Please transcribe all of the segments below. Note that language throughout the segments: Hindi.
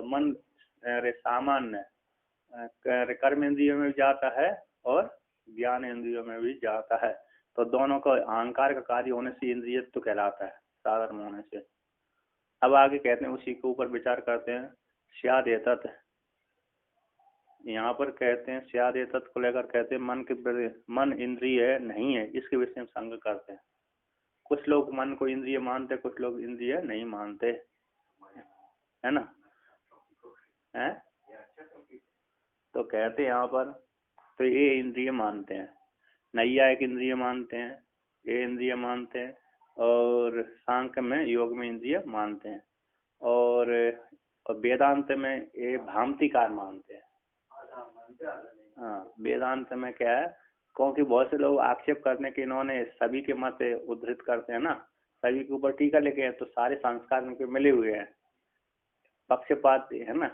तो मन सामान्य कर्म इंद्रियों में भी जाता है और ज्ञान इंद्रियों में भी जाता है। तो दोनों का अहंकार का कार्य होने से इंद्रिय तो कहलाता है साधारण होने से। अब आगे कहते हैं, उसी के ऊपर विचार करते हैं। स्याद एतत्, यहाँ पर कहते हैं स्याद एतत् को लेकर कहते हैं मन के मन इंद्रिय नहीं है, इसके विषय में संग करते हैं। कुछ लोग मन को इंद्रिय मानते, कुछ लोग इंद्रिय नहीं मानते, है ना। है तो कहते हैं यहाँ पर, तो ये इंद्रिय मानते हैं, नैयायिक इंद्रिय मानते हैं, ये इंद्रिय मानते हैं, और सांख्य में योग में इंद्रिय मानते हैं, और वेदांत में ये भ्रांतिकार मानते हैं। हाँ, वेदांत में क्या है, क्योंकि बहुत से लोग आक्षेप करने के इन्होंने सभी के मत उद्धृत करते हैं ना, सभी के ऊपर टीका लिखे हैं, तो सारे संस्कार उनके मिले हुए हैं, पक्षपात है ना,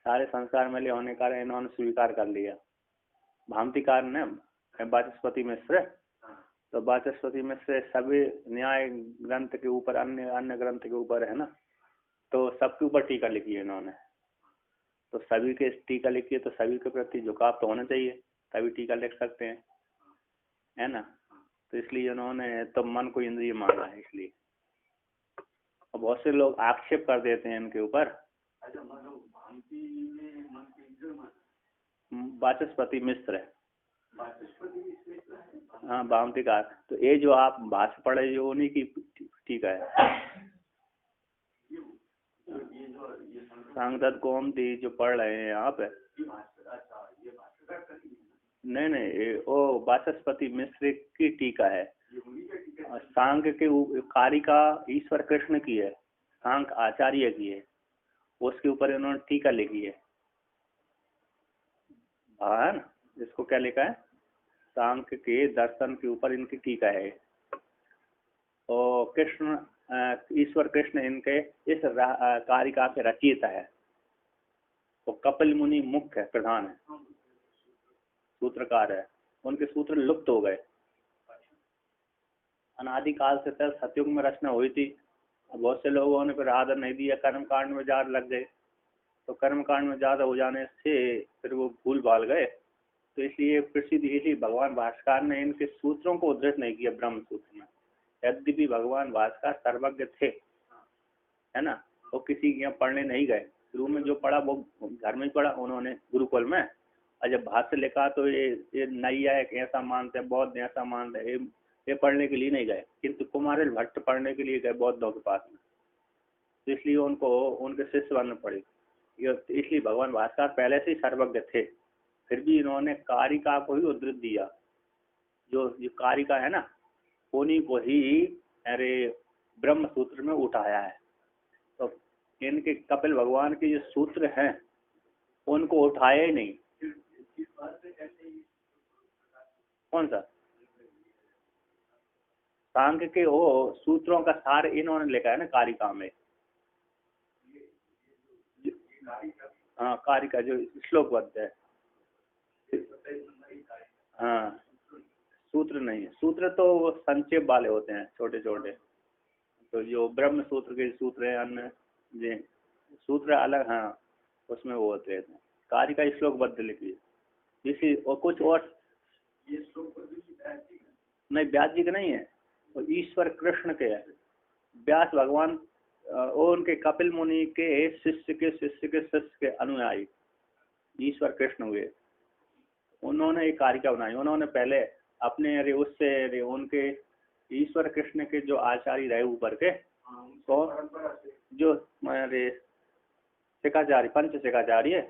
सारे संस्कार मिले होने के कारण इन्होंने स्वीकार कर लिया। भ्रांतिकार ने वाचस्पति मिश्र, तो वाचस्पति मिश्र सभी न्याय ग्रंथ के ऊपर, अन्य ग्रंथ के ऊपर है ना, तो सबके ऊपर टीका लिखी है इन्होंने। तो सभी के टीका लिखी है तो सभी के प्रति झुकाव तो होना चाहिए, तभी टीका लिख सकते हैं, है ना। तो इसलिए उन्होंने तो मन को इंद्रिय माना है, इसलिए। और बहुत से लोग आक्षेप कर देते हैं इनके ऊपर। वाचस्पति मिश्र, हाँ भामतिकार, तो ये जो आप भाष्य पढ़े जो उन्हीं की टीका है। सांगत गोमती जो पढ़ रहे हैं यहाँ पे, नहीं, वो वाचस्पति मिश्र की टीका है। सांख्य के कारिका ईश्वर कृष्ण की है, सांख्य आचार्य की है, उसके ऊपर इन्होंने टीका लिखी है। हाँ ना, इसको क्या लिखा है, सांख्य के दर्शन के ऊपर इनकी टीका है। और कृष्ण ईश्वर कृष्ण इनके इस कारिका के रचयिता है। तो कपिल मुनि मुख्य प्रधान है, सूत्रकार है, उनके सूत्र लुप्त हो गए। अनादिकाल से तक सतयुग में रचना हुई थी, बहुत से लोगों ने फिर आदर नहीं दिया, कर्म कांड में ज्यादा लग गए, तो कर्म कांड में ज्यादा हो जाने से फिर वो भूल भाल गए। तो इसलिए प्रसिद्ध, इसलिए भगवान भास्कर ने इनके सूत्रों को उद्धृत नहीं किया ब्रह्म सूत्र में। यद्यपि भगवान भास्कर सर्वज्ञ थे, है ना, वो किसी के यहाँ पढ़ने नहीं गए, शुरू में जो पढ़ा वो घर में ही पढ़ा उन्होंने गुरुकुल में। और जब भाष्य लिखा तो ये नैयायिक ऐसा मानते हैं, बौद्ध ऐसा मानते हैं, ये पढ़ने के लिए नहीं गए, किंतु कुमारिल भट्ट पढ़ने के लिए गए बौद्धों के पास में। तो इसलिए उनको उनके शिष्य बनने पड़े। इसलिए भगवान भास्कर पहले से ही सर्वज्ञ थे, फिर भी इन्होंने कारिका को ही उद्धृत दिया। जो कारिका है ना, उन्हीं को ही अरे ब्रह्म सूत्र में उठाया है। तो इनके कपिल भगवान के जो सूत्र हैं उनको उठाया ही नहीं। कौन सा? सांख्य के वो सूत्रों का सार इन्होंने लिखा है ना कारिका में। हाँ, कारिका जो श्लोकबद्ध है। हाँ, सूत्र नहीं है, सूत्र तो वो संक्षेप वाले होते हैं, छोटे छोटे। तो जो ब्रह्म सूत्र के सूत्र है, अन्य जी सूत्र अलग, हाँ उसमें वो होते हैं। कारिका श्लोकबद्ध लिखी है इसी, और कुछ और नहीं, व्यास जी के नहीं है, वो ईश्वर कृष्ण के है। व्यास भगवान और उनके कपिल मुनि के शिष्य के शिष्य के शिष्य के अनुयायी ईश्वर कृष्ण हुए। उन्होंने एक कारिका बनाई। उन्होंने पहले अपने उससे उनके ईश्वर कृष्ण के जो आचार्य रहे ऊपर के, तो जो शिखाचार्य, पंच शिखाचार्य,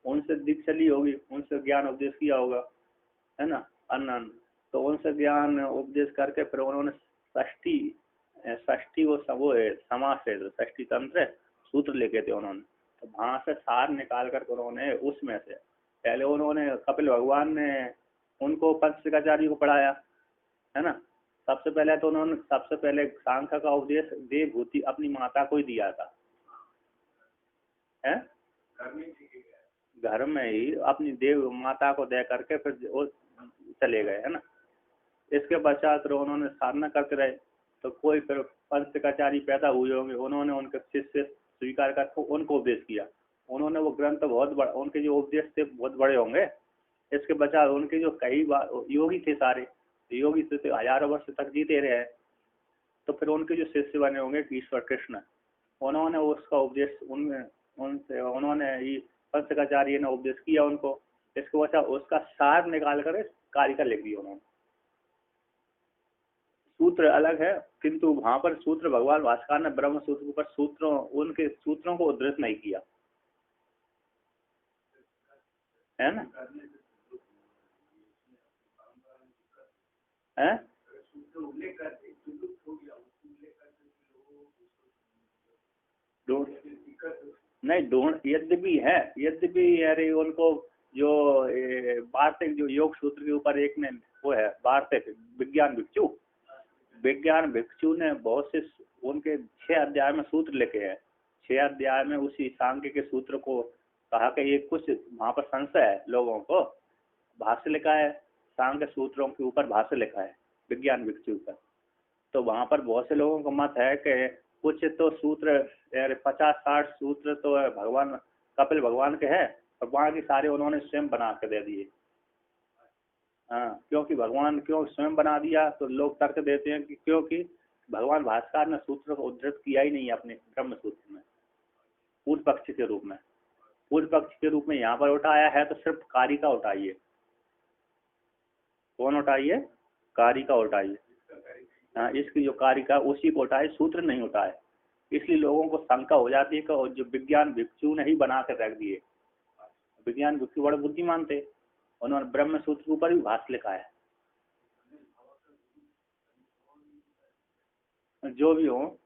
उनसे दीक्षा ली होगी, उनसे ज्ञान उपदेश किया होगा, है ना, अन्न। तो उनसे ज्ञान उपदेश करके फिर उन्होंने षष्ठी वो समास है, षष्ठी तंत्र सूत्र लिखे थे उन्होंने। तो वहां से सार निकाल कर उन्होंने उसमें से पहले उन्होंने कपिल भगवान ने उनको पंचशिखाचार्य को पढ़ाया, है ना। सबसे पहले तो उन्होंने सबसे पहले सांख्य का उपदेश देवभूति अपनी माता को ही दिया था, है घर में ही अपनी देव माता को दे करके फिर वो चले गए, है ना। इसके पश्चात उन्होंने साधना करते रहे, तो कोई फिर पंचशिखाचार्य पैदा हुए होंगे, उन्होंने उनके शिष्य स्वीकार कर उनको उपदेश किया। उन्होंने वो ग्रंथ बहुत बड़ा, उनके जो उपदेश थे बहुत बड़े होंगे। इसके बचाव उनके जो कई बार योगी थे, सारे योगी थे तो हजारों वर्ष तक जीते रहे। तो फिर उनके जो शिष्य बने होंगे ईश्वर कृष्ण, उन्होंने उसका उपदेश उनमें उनसे उन्होंने ही पंचकाचार्य ने उपदेश किया उनको। इसको बचा उसका सार निकाल कर कारिका लिख दिया उन्होंने। सूत्र अलग है, किंतु वहां पर सूत्र भगवान भास्कर ने ब्रह्म सूत्र के ऊपर सूत्रों उनके सूत्रों को उद्धृत नहीं किया है ना। है नहीं ढूंढ यद्यपि है, यद्यपि अरे उनको जो वार्तिक जो योग सूत्र के ऊपर एक ने वो है वार्तिक विज्ञान भिक्षु, विज्ञान भिक्षु ने बहुत से उनके 6 अध्याय में सूत्र लिखे हैं। 6 अध्याय में उसी सांख्य के सूत्र को कहा कि ये कुछ वहां पर संशय है लोगों को, भाष्य लिखा है सांख्य सूत्रों के ऊपर, भाष्य लिखा है विज्ञान भिक्षु पर। तो वहां पर बहुत से लोगों का मत है कि कुछ तो सूत्र 50-60 सूत्र तो भगवान कपिल भगवान के हैं और वहां के सारे उन्होंने स्वयं बना के दे दिए। हाँ, क्योंकि भगवान क्यों स्वयं बना दिया, तो लोग तर्क देते हैं कि क्योंकि भगवान भास्कर ने सूत्र को उद्धृत किया ही नहीं है अपने ब्रह्म सूत्र में पूर्व पक्ष के रूप में। पूर्व पक्ष के रूप में यहाँ पर उठाया है तो सिर्फ कारिका उठाइए। कौन उठाइए? कारिका उठाइए। हाँ, इसकी जो कारिका उसी को उठाए, सूत्र नहीं उठाए। इसलिए लोगों को शंका हो जाती है कि जो विज्ञान भिक्षु ने ही बना कर रख दिए। विज्ञान भिक्षु बड़े बुद्धिमान थे, उन्होंने ब्रह्म सूत्र के ऊपर भी भाष्य लिखा है। जो भी हो,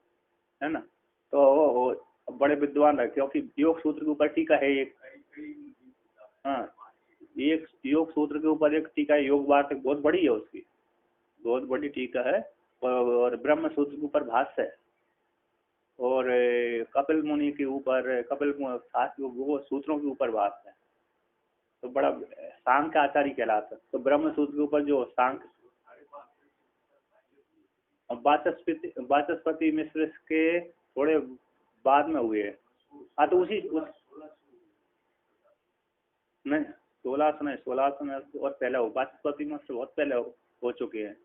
है ना, तो बड़े विद्वान रहे, क्योंकि योग सूत्र के ऊपर टीका है एक। हाँ, एक योग सूत्र के ऊपर एक टीका है, योग वार्तिक बहुत बड़ी है, उसकी बहुत बड़ी टीका है। और ब्रह्म सूत्र के ऊपर भाष्य है, और कपिल मुनि के ऊपर कपिल शास्त्र वो सूत्रों के ऊपर भाष्य है। तो बड़ा सांख्य आचार्य कहलाता है। तो ब्रह्म सूत्र के ऊपर जो सांख्य वाचस्पति मिश्र के थोड़े बाद में हुए हैं। हाँ, तो उसी नहीं 1600 में और पहले हो, वाचस्पति मिश्र बहुत पहले हो चुके हैं,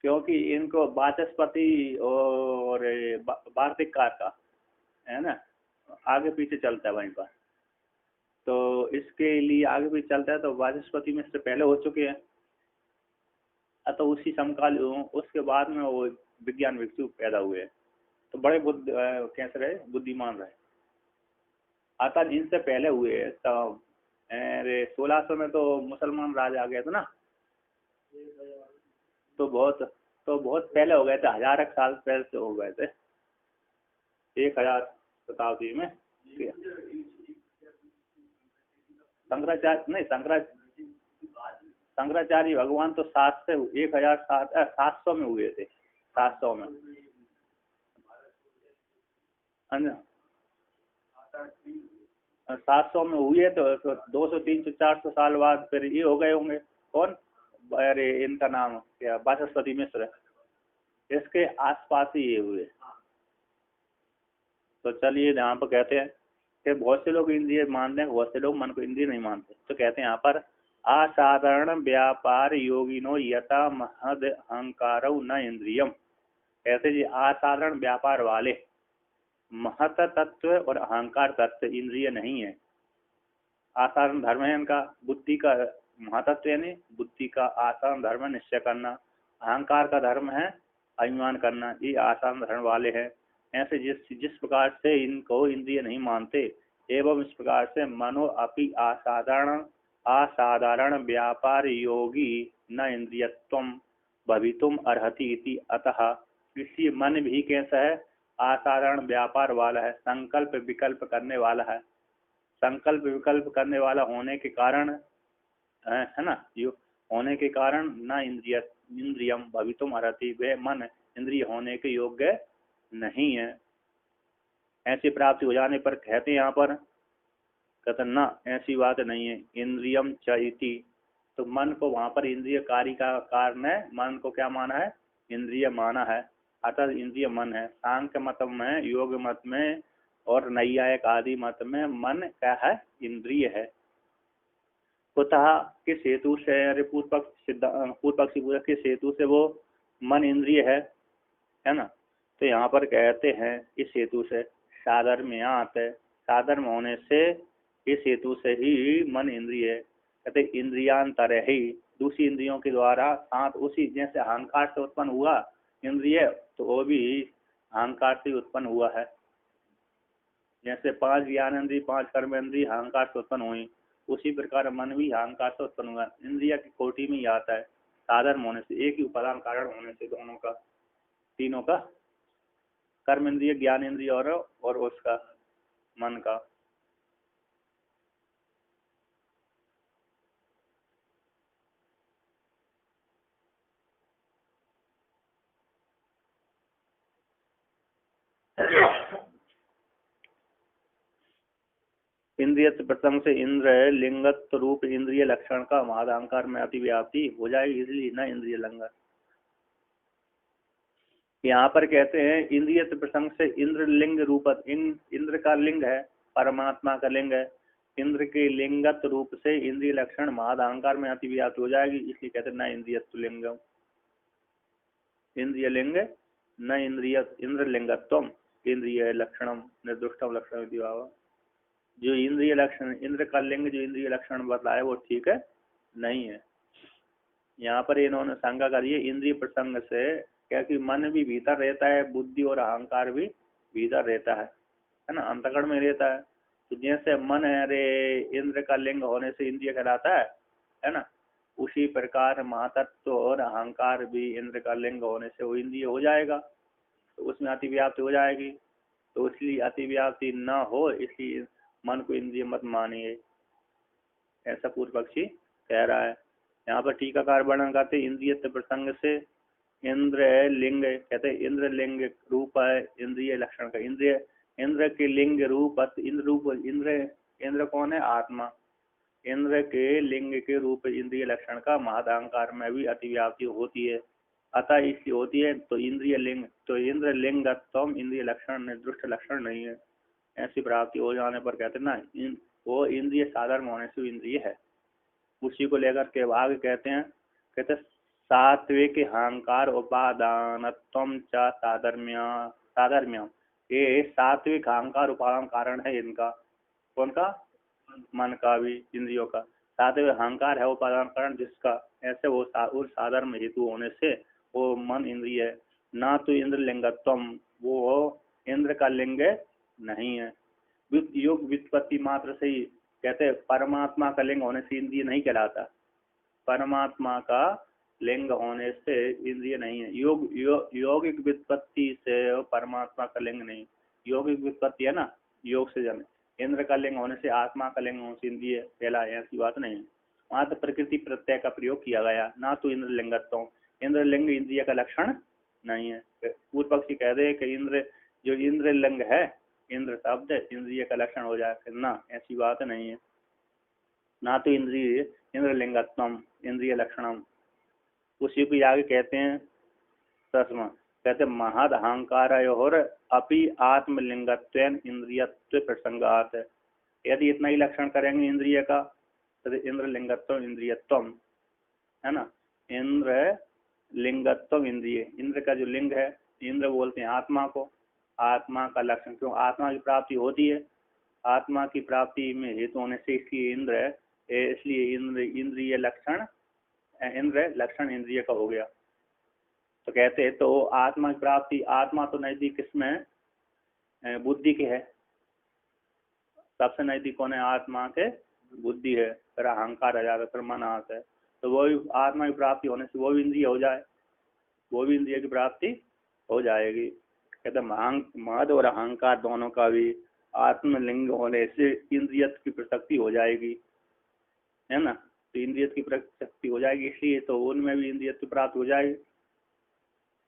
क्योंकि इनको वाचस्पति और वार्तिककार का है ना आगे पीछे चलता है वहीं पर। तो इसके लिए आगे पीछे चलता है, तो वाचस्पति मिश्र पहले हो चुके हैं। तो उसी समकाल उसके बाद में वो विज्ञान भिक्षु पैदा हुए। तो बड़े कैसे रहे, बुद्धिमान रहे। अतः इनसे पहले हुए तो 1600 में तो मुसलमान राज आ गए थे ना, तो बहुत पहले हो गए थे, 1000 साल पहले से हो गए थे, 1000 शताब्दी में। शंकराचार्य नहीं, शंकराचार्य भगवान तो 1700 में हुए थे, 700 में। 700 में हुए तो 200, 300, 400 साल बाद फिर ये हो गए होंगे। कौन? अरे इनका नाम क्या, वाचस्पति मिश्र, इसके आसपास ही ये हुए। तो चलिए यहाँ पर कहते हैं कि बहुत से लोग इंद्रिय मानते हैं, बहुत से लोग मन को इंद्रिय नहीं मानते। तो कहते हैं यहाँ पर असाधारण व्यापार योगिनो यथा महद अहंकार न इंद्रियम। कहते जी असाधारण व्यापार वाले महत तत्व और अहंकार तत्व इंद्रिय नहीं है। आसाधारण धर्म है इनका, बुद्धि का महतत्व यानी बुद्धि का आसाधारण धर्म निश्चय करना, अहंकार का धर्म है अभिमान करना, ये आसाधारण धर्म वाले हैं। ऐसे जिस प्रकार से इनको इंद्रिय नहीं मानते, एवं इस प्रकार से मनो अपि असाधारण व्यापार योगी न इंद्रियत्वम भवितुम अर्हति इति। अतः इसलिए मन भी कैसा है, असाधारण व्यापार वाला है, संकल्प विकल्प करने वाला है। संकल्प विकल्प करने वाला होने के कारण है ना, होने के कारण न इंद्रियम भवितुम अर्हति, वे मन इंद्रिय होने के योग्य नहीं है। ऐसी प्राप्ति हो जाने पर कहते हैं यहाँ पर, कहते ना ऐसी बात नहीं है। इंद्रियम चैति, तो मन को वहां पर इंद्रिय कारिका कार ने मन को क्या माना है, इंद्रिय माना है। अतः इंद्रिय मन है। सांख्य मत में, योग मत में और नैयायिक आदि मत में मन क्या है? इंद्रिय है। कुतः, किस हेतु से? अरे पूर्व पक्षी पूछा किस हेतु से वो मन इंद्रिय है ना? तो यहाँ पर कहते हैं इस हेतु से, साधर्म्यात्, साधर्म होने से, इस हेतु से ही मन इंद्रिय है। कहते इंद्रियांतर ही, दूसरी इंद्रियों के द्वारा साथ उसी, जैसे अहंकार से उत्पन्न हुआ इंद्रिय, तो वो भी अहंकार से उत्पन्न हुआ है। जैसे 5 ज्ञानेंद्रिय, 5 कर्मेंद्रिय अहंकार से उत्पन्न हुई, उसी प्रकार मन भी अहंकार से उत्पन्न हुआ। इंद्रिय की कोटि में ही आता है, साधर्म होने से, एक ही उपादान कारण होने से दोनों का, तीनों का, कर्मेंद्रिय, ज्ञानेंद्रिय और उसका मन का। इंद्रिय प्रसंग से इंद्र लिंगत्व रूप इंद्रिय लक्षण का महाअहंकार में अतिव्याप्ति हो जाएगी, इसलिए न इंद्रिय लिंग। यहाँ पर कहते हैं इंद्रिय प्रसंग से इंद्र लिंग रूप, इंद्र का लिंग है, परमात्मा का लिंग है, इंद्र के लिंगत्व रूप से इंद्रिय लक्षण महाअहंकार में अतिव्याप्ति हो जाएगी, इसलिए कहते हैं न इंद्रियत्व लिंगम, इंद्रिय लिंग न इंद्रिय, इंद्र लिंगत्वम इंद्रिय लक्षणम निर्दुष्टम लक्षण विभाव। जो इंद्रिय लक्षण, इंद्र का लिंग जो इंद्रिय लक्षण बतलाए वो ठीक है नहीं है। यहाँ पर इन्होंने शंका करी है इंद्रिय प्रसंग से, क्योंकि मन भी भीतर रहता है, बुद्धि और अहंकार भी भीतर रहता है ना, अंतःकरण में रहता है। तो जैसे मन है, अरे इंद्र का लिंग होने से इंद्रिय कहलाता है ना, उसी प्रकार महातत्व और अहंकार भी इंद्र का लिंग होने से वो इंद्रिय हो जाएगा, तो उसमें अतिव्याप्ति हो जाएगी। तो इसलिए अतिव्याप्ति न हो, इसलिए मन को इंद्रिय मत मानिए, ऐसा पूर्व पक्षी कह रहा है। यहाँ पर टीकाकार वर्णन करते इंद्रिय प्रसंग से इंद्र लिंग, कहते इंद्र लिंग रूप है इंद्रिय लक्षण का, इंद्र के लिंग रूप, इंद्र रूप, इंद्र कौन है? आत्मा। इंद्र के लिंग के रूप इंद्रिय लक्षण का महाअहंकार में भी अतिव्याप्ति होती है, अतः इसलिए होती है। तो इंद्रिय लिंग, तो इंद्र लिंगत्वम इंद्रिय लक्षण निर्दुष्ट लक्षण नहीं है। ऐसी प्राप्ति हो जाने पर कहते ना वो इंद्रिय साधारण होने से इंद्रिय है। उसी को लेकर के आगे कहते सात्विक अहंकार उपादानत्वम च साधर्म्य, ये सात्विक अहंकार उपादान कारण है इनका, कौन का? मन का भी, इंद्रियों का। सात्विक अहंकार है उपादान कारण जिसका, ऐसे वो साधर्म हेतु होने से वो मन इंद्रिय है। ना तो इंद्र लिंगत्वम, वो इंद्र का लिंग नहीं है। योग व्युत्पत्ति मात्र से ही, कहते परमात्मा का लिंग होने से इंद्रिय नहीं कहलाता, परमात्मा का लिंग होने से इंद्रिय नहीं है। यौगिक व्युत्पत्ति से परमात्मा का लिंग नहीं, यौगिक व्युत्पत्ति है ना, योग से जन्म। इंद्र का लिंग होने से आत्मा का लिंग होने से इंद्रिय कहलाए, ऐसी बात नहीं है। वहां तो प्रकृति प्रत्यय का प्रयोग किया गया, ना तो इंद्र लिंगत्व, इंद्र लिंग इंद्रिय का लक्षण नहीं है। पूर्व पक्षी कह दे कि इंद्र जो इंद्र लिंग है, इंद्र शब्द इंद्रिय का लक्षण हो जाए, ना ऐसी बात नहीं है। ना तो इंद्रिय इंद्र लिंगत्वम इंद्रिय लक्षणम। उसी को आगे कहते हैं तस्मा, कहते महद अहंकार और अपि आत्मलिंगत्वेन इंद्रियत्व प्रसंगात। यदि इतना ही लक्षण करेंगे इंद्रिय का तो इंद्र लिंगत्व इंद्रियत्वम है ना, इंद्र लिंगत्व इंद्रिय, इंद्र का जो लिंग है, इंद्र बोलते हैं आत्मा को, आत्मा का लक्षण, क्यों? आत्मा की प्राप्ति होती है, आत्मा की प्राप्ति में हेतु होने से इसलिए इंद्र, इसलिए इंद्र इंद्रिय लक्षण, इंद्र लक्षण इंद्रिय का हो गया। तो कहते हैं तो आत्मा की प्राप्ति, आत्मा तो नजदीक किसमें? बुद्धि के है, सबसे नजदीक कौन है? आत्मा के बुद्धि है, फिर अहंकार आ जाता है, फिर मन आता है। तो वो भी आत्मा की प्राप्ति होने से वो भी इंद्रिय हो जाए, वो भी इंद्रिय की प्राप्ति हो जाएगी। कहते महद और अहंकार दोनों का भी आत्मलिंग होने से इंद्रियत की प्रसक्ति हो जाएगी, है ना, तो इंद्रियत की प्रसक्ति हो जाएगी, इसलिए तो उनमें भी इंद्रियत की प्राप्ति हो जाएगी।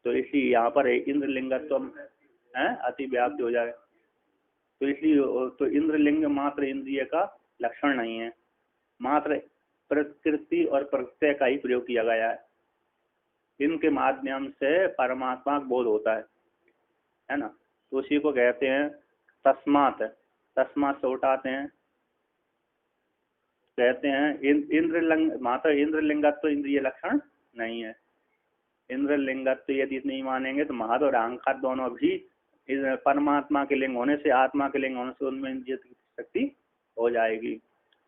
तो इसलिए यहाँ पर इंद्र लिंगत्व है अति व्याप्ति हो जाए, तो इसलिए तो इंद्रलिंग मात्र इंद्रिय का लक्षण नहीं है, मात्र प्रकृति और प्रत्यय का ही प्रयोग किया गया है। इनके माध्यम से परमात्मा का बोध होता है ना। तो उसी को कहते हैं तस्मात। तस्मात से उठाते हैं, कहते हैं इंद्रलिंग, मात्र इंद्रलिंगत्व तो इंद्रिय लक्षण नहीं है। इंद्रलिंगत्व तो यदि नहीं मानेंगे तो महद और अहंकार दोनों भी परमात्मा के लिंग होने से, आत्मा के लिंग होने से उनमें इंद्रिय की शक्ति हो जाएगी।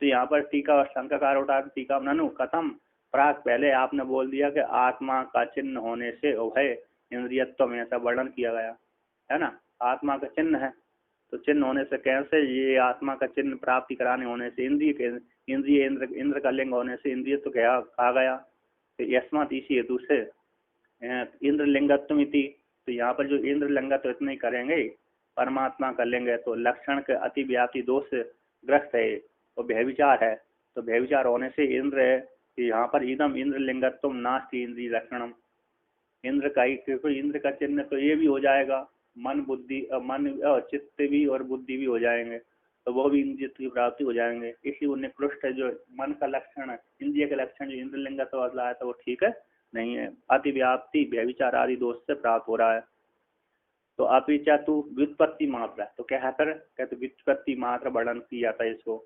तो यहाँ पर टीका और शंकाकार उठा, टीका ननु कथम प्राग, पहले आपने बोल दिया कि आत्मा का चिन्ह होने से उभय इंद्रियत्व में ऐसा वर्णन किया गया है ना। आत्मा का चिन्ह है तो चिन्ह होने से कैसे, ये आत्मा का चिन्ह प्राप्ति कराने होने से इंद्रिय इंद्र का लिंग होने से इंद्रिय तो क्या कहा गया। तो यस्मात इसी हेतु से इंद्र लिंगत्व इति, तो यहाँ पर जो इंद्र लिंगत्व इतने ही करेंगे, परमात्मा का लिंग है तो लक्षण के अति व्याप्ति दोष ग्रस्त है तो व्यभिचार है। तो व्यभिचार होने से इंद्र है, यहाँ पर इदम इंद्र लिंगत्व नास्ति इंद्रिय लक्षणम, इंद्र का ही, क्योंकि इंद्र का चिन्ह तो ये भी हो जाएगा, मन बुद्धि, मन चित्त भी और बुद्धि भी हो जाएंगे, तो वो भी इंद्रिय की प्राप्ति हो जाएंगे। इसलिए उन्हें पृष्ठ जो मन का लक्षण है, इंद्रिय का लक्षण जो इंद्र लिंगत्व आया था वो ठीक है नहीं है, अति व्याप्ति व्यभिचार आदि दोष से प्राप्त हो रहा है। तो अपिचा तू व्युत्पत्ति मात्रा, तो क्या कर कहते व्युत्पत्ति मात्रा वर्णन किया जाता है इसको,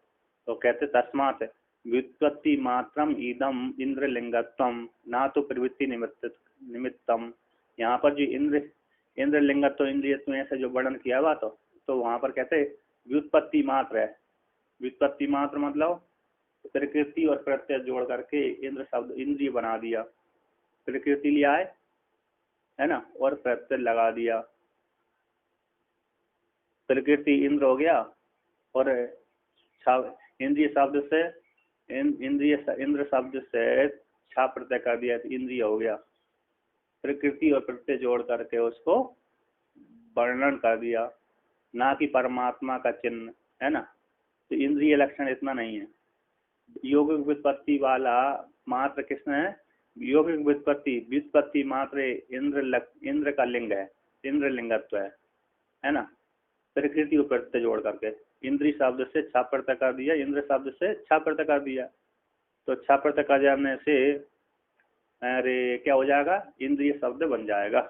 तो कहते तस्मात व्युत्पत्ति मात्रम इदम इंद्र लिंगत्वम ना तो प्रवृत्ति निमित्तम। यहाँ पर जो इंद्र लिंगत्व इंद्रियत्व में ऐसा जो वर्णन किया हुआ तो वहाँ पर कहते व्युत्पत्ति मात्र है। व्युत्पत्ति मात्र मतलब प्रकृति और प्रत्यय जोड़ करके इंद्र शब्द इंद्रिय बना दिया, प्रकृति लिया है ना, और प्रत्यय लगा दिया, प्रकृति इंद्र हो गया और इंद्रिय शब्द से इंद्र शब्द से छा प्रत्यय कर दिया तो इंद्रिय हो गया, प्रकृति और प्रत्यय जोड़ करके उसको वर्णन कर दिया, ना कि परमात्मा का चिन्ह है ना। तो इंद्रिय लक्षण इतना नहीं है। यौगिक व्युत्पत्ति वाला मात्र किसने है, यौगिक व्युत्पत्ति मात्र इंद्र का लिंग है, इंद्र लिंगत्व है ना। प्रकृति और प्रत्यय जोड़ करके इंद्रिय शब्द से छा प्रत्यय कर दिया, इंद्र शब्द से छा प्रत्यय कर दिया, तो छा प्रत्यय कर जाने से अरे क्या हो जाएगा, इंद्रिय शब्द बन जाएगा।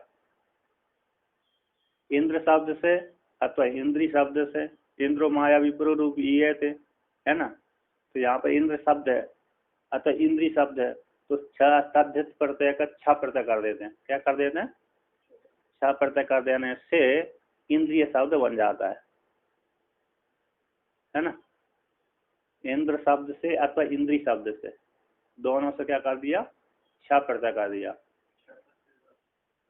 इंद्र शब्द से अथवा इंद्रिय शब्द से, इंद्रो माया विप्रो रूप ये थे है ना। तो यहाँ पर इंद्र शब्द है अथवा इंद्रिय शब्द है तो तद्धित प्रत्यय का छा प्रत्यय कर देते हैं, क्या कर देते हैं, छा प्रत्यय कर देने से इंद्रिय शब्द बन जाता है ना। इंद्र शब्द से अथवा इंद्रिय शब्द से दोनों से क्या कर दिया, छा प्रत्यय कर दिया।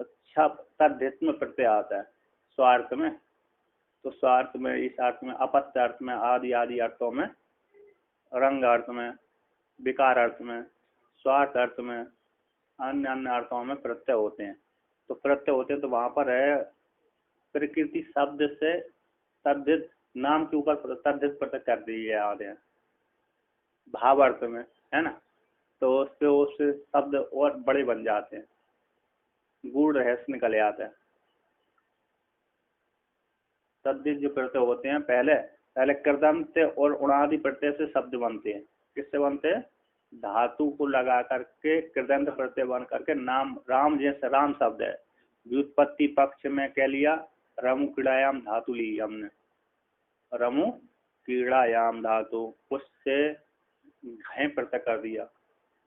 अच्छा तद्धित में प्रत्यय आता है स्वार्थ में, तो स्वार्थ में, इस अर्थ में, अपत्य अर्थ में, आदि आदि अर्थों में, रंग अर्थ में, विकार अर्थ में, स्वार्थ अर्थ में, अन्य अन्य अर्थों में प्रत्यय होते हैं। तो प्रत्यय होते हैं तो वहां पर है प्रकृति शब्द से तद्धित नाम के ऊपर तद्धित प्रत्यय कर दिए जाते हैं भाव अर्थ में है ना। तो उससे शब्द और बड़े बन जाते हैं, गूढ़ रहस्य निकल आता है। तद्धित जो प्रत्यय होते हैं पहले कृदंत और उणादि प्रत्यय से शब्द बनते हैं। किससे बनते हैं, धातु को लगा करके कृदंत प्रत्यय बन करके नाम, राम जैसे राम शब्द है, व्युत्पत्ति पक्ष में कह लिया रमु क्रीड़ायाम धातु ली हमने, रमु क्रीड़ायाम धातु, उससे घय प्रत्यय कर दिया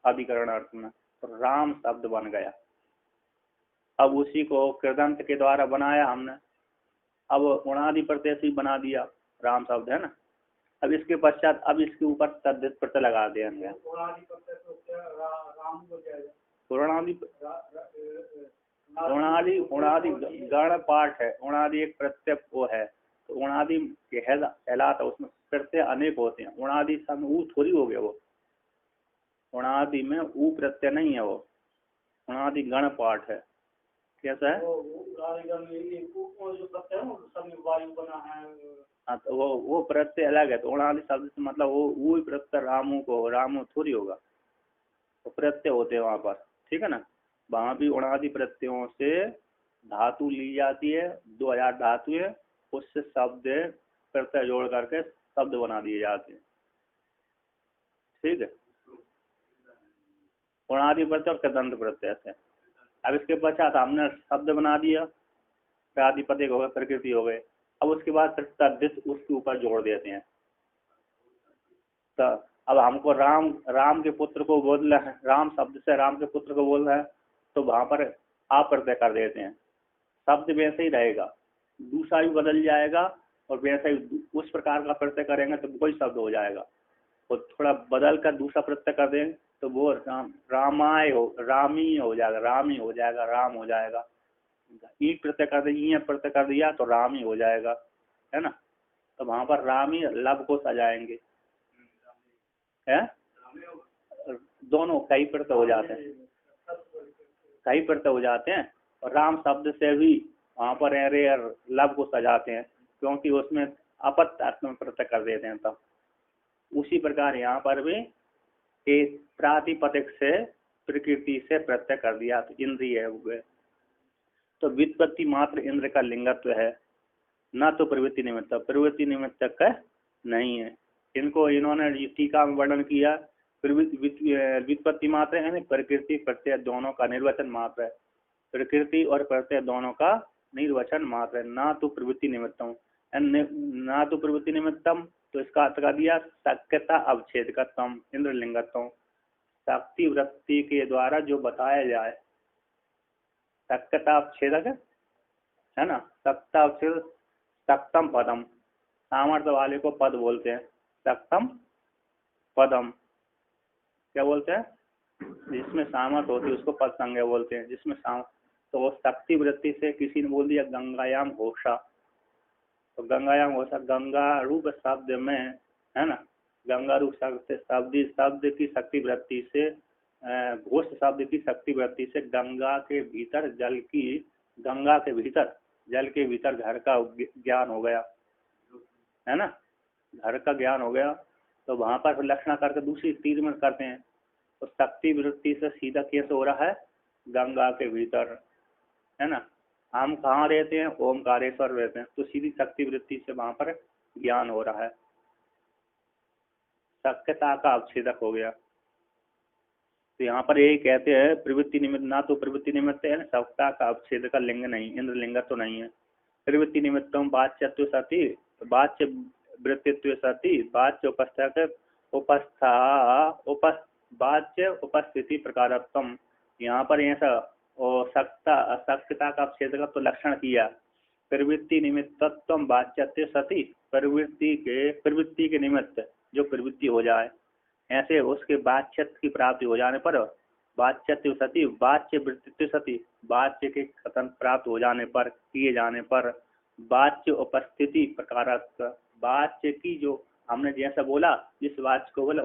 अधिकरण अर्थ में, तो राम शब्द बन गया। अब उसी को कृदंत के द्वारा बनाया हमने, अब उणादि प्रत्यय से बना दिया राम शब्द है ना। अब इसके पश्चात अब इसके ऊपर तद्धित प्रत्यय लगा देंगे, उणादि गण पाठ है, उणादि एक प्रत्यय वो है, तो उणादि कहलाता, उसमें प्रत्यय अनेक होते हैं। उणादि सब ऊ थोड़ी हो गया, वो उणादि में ऊ प्रत्यय नहीं है, वो उणादि गण पाठ है। कैसा है, हाँ तो वो प्रत्यय अलग है। तो उणादि शब्द से मतलब वो प्रत्यय रामू को, रामू थोड़ी होगा, तो प्रत्यय होते हैं वहां पर, ठीक है ना। वहां भी उणादि प्रत्ययों से धातु ली जाती है, 2000 धातु है, उससे शब्द प्रत्यय जोड़ करके शब्द बना दिए जाते हैं, ठीक है। उणादि प्रत्यय और कृदंत प्रत्यय से अब इसके पश्चात हमने शब्द बना दिया, प्रातिपदिक हो गए, प्रकृति हो गए। अब उसके बाद फिर तद्धित उसके ऊपर जोड़ देते हैं। तो अब हमको राम, राम के पुत्र को बोलना है, राम शब्द से राम के पुत्र को बोलना है, तो वहां पर आप प्रत्यय कर देते हैं। शब्द वैसे ही रहेगा, दूसरा भी बदल जाएगा और वैसे ही उस प्रकार का प्रत्यय करेंगे तो कोई शब्द हो जाएगा। और थोड़ा बदल कर दूसरा प्रत्यय कर देंगे तो वो रामाय हो, रामी हो जाएगा, रामी हो जाएगा, राम हो जाएगा। ईट प्रत्यय कर दिया, प्रत्यय कर दिया तो राम ही हो जाएगा, है ना। तो वहां पर राम ही लब को सजाएंगे, है दोनों कई प्रत्यय हो जाते हैं, कई प्रत्यय हो जाते हैं। और राम शब्द से भी वहां पर लब को सजाते हैं, क्योंकि उसमें अपत्य प्रत्यय कर देते हैं। तब उसी प्रकार यहाँ पर भी एक प्रातिपदिक से प्रकृति से प्रत्यय कर दिया तो इंद्रिय हो गए। तो व्युत्पत्ति मात्र इंद्र का लिंगत्व है, न तो प्रवृत्ति निमित्त, प्रवृत्ति निमित्त का नहीं है। इनको इन्होंने टीका में वर्णन किया, व्युत्पत्ति मात्र है, प्रकृति प्रत्यय दोनों का निर्वचन मात्र है। प्रकृति और प्रत्यय दोनों का निर्वचन मात्र है, ना तो प्रवृत्ति निमित्तम, ना तो प्रवृत्ति निमित्तम। तो इसका अर्थ कर दिया शक्यता अवच्छेदकत्वम इंद्रलिंगत्वम, शक्ति वृत्ति के द्वारा जो बताया जाए, शक्यता अवच्छेदक है ना, शक्ता अवच्छेद, सक्तम पदम, सामर्थ्य वाले को पद बोलते हैं, सक्तम पदम क्या बोलते हैं, जिसमें सामर्थ्य होती है उसको पद संज्ञा बोलते हैं, जिसमें तो वो शक्ति वृत्ति से किसी ने बोल दिया गंगायाम घोषा, तो गंगायाम घोषा गंगा रूप शब्द में, है ना, गंगा रूप शब्द की शक्ति वृत्ति से, घोष शब्द की शक्ति वृत्ति से गंगा के भीतर जल की, गंगा के भीतर जल के भीतर घर का ज्ञान हो गया, है ना, घर का ज्ञान हो गया। तो वहां पर लक्षणा करके दूसरी तीर में करते हैं। तो शक्ति वृत्ति से सीधा कैसे हो रहा है, गंगा के भीतर, है ना। हम कहाँ रहते हैं, ओमकारेश्वर रहते हैं, तो सीधी शक्ति वृत्ति से वहां पर ज्ञान हो रहा है, शक्यता का अवच्छेदक हो गया। तो यहाँ पर यही कहते हैं प्रवृत्ति निमित्त, ना तो प्रवृत्ति निमित्त है, शक्यता का अवच्छेद का लिंग नहीं, इंद्रलिंग तो नहीं है। प्रवृत्ति निमित्तम वाच्यत्व सती, वाच्य वृत्तित्व सती, वाच्य वाच्य उपस्थिति प्रकारत्म। यहाँ पर ऐसा और शक्यता का अवच्छेद का तो लक्षण किया। प्रवृत्ति निमित्तत्व वाच्यत्व सती, प्रवृत्ति के निमित्त जो प्रवृत्ति हो जाए, ऐसे उसके वाच्यत्व की प्राप्ति हो जाने पर, वाच्यत्व सती, वाच्य वृत्तित्व सती, वाच्य के कथन प्राप्त हो जाने पर, किए जाने पर, वाच्य उपस्थिति प्रकारक, वाच्य की जो हमने जैसा बोला, जिस वाच्य को बोला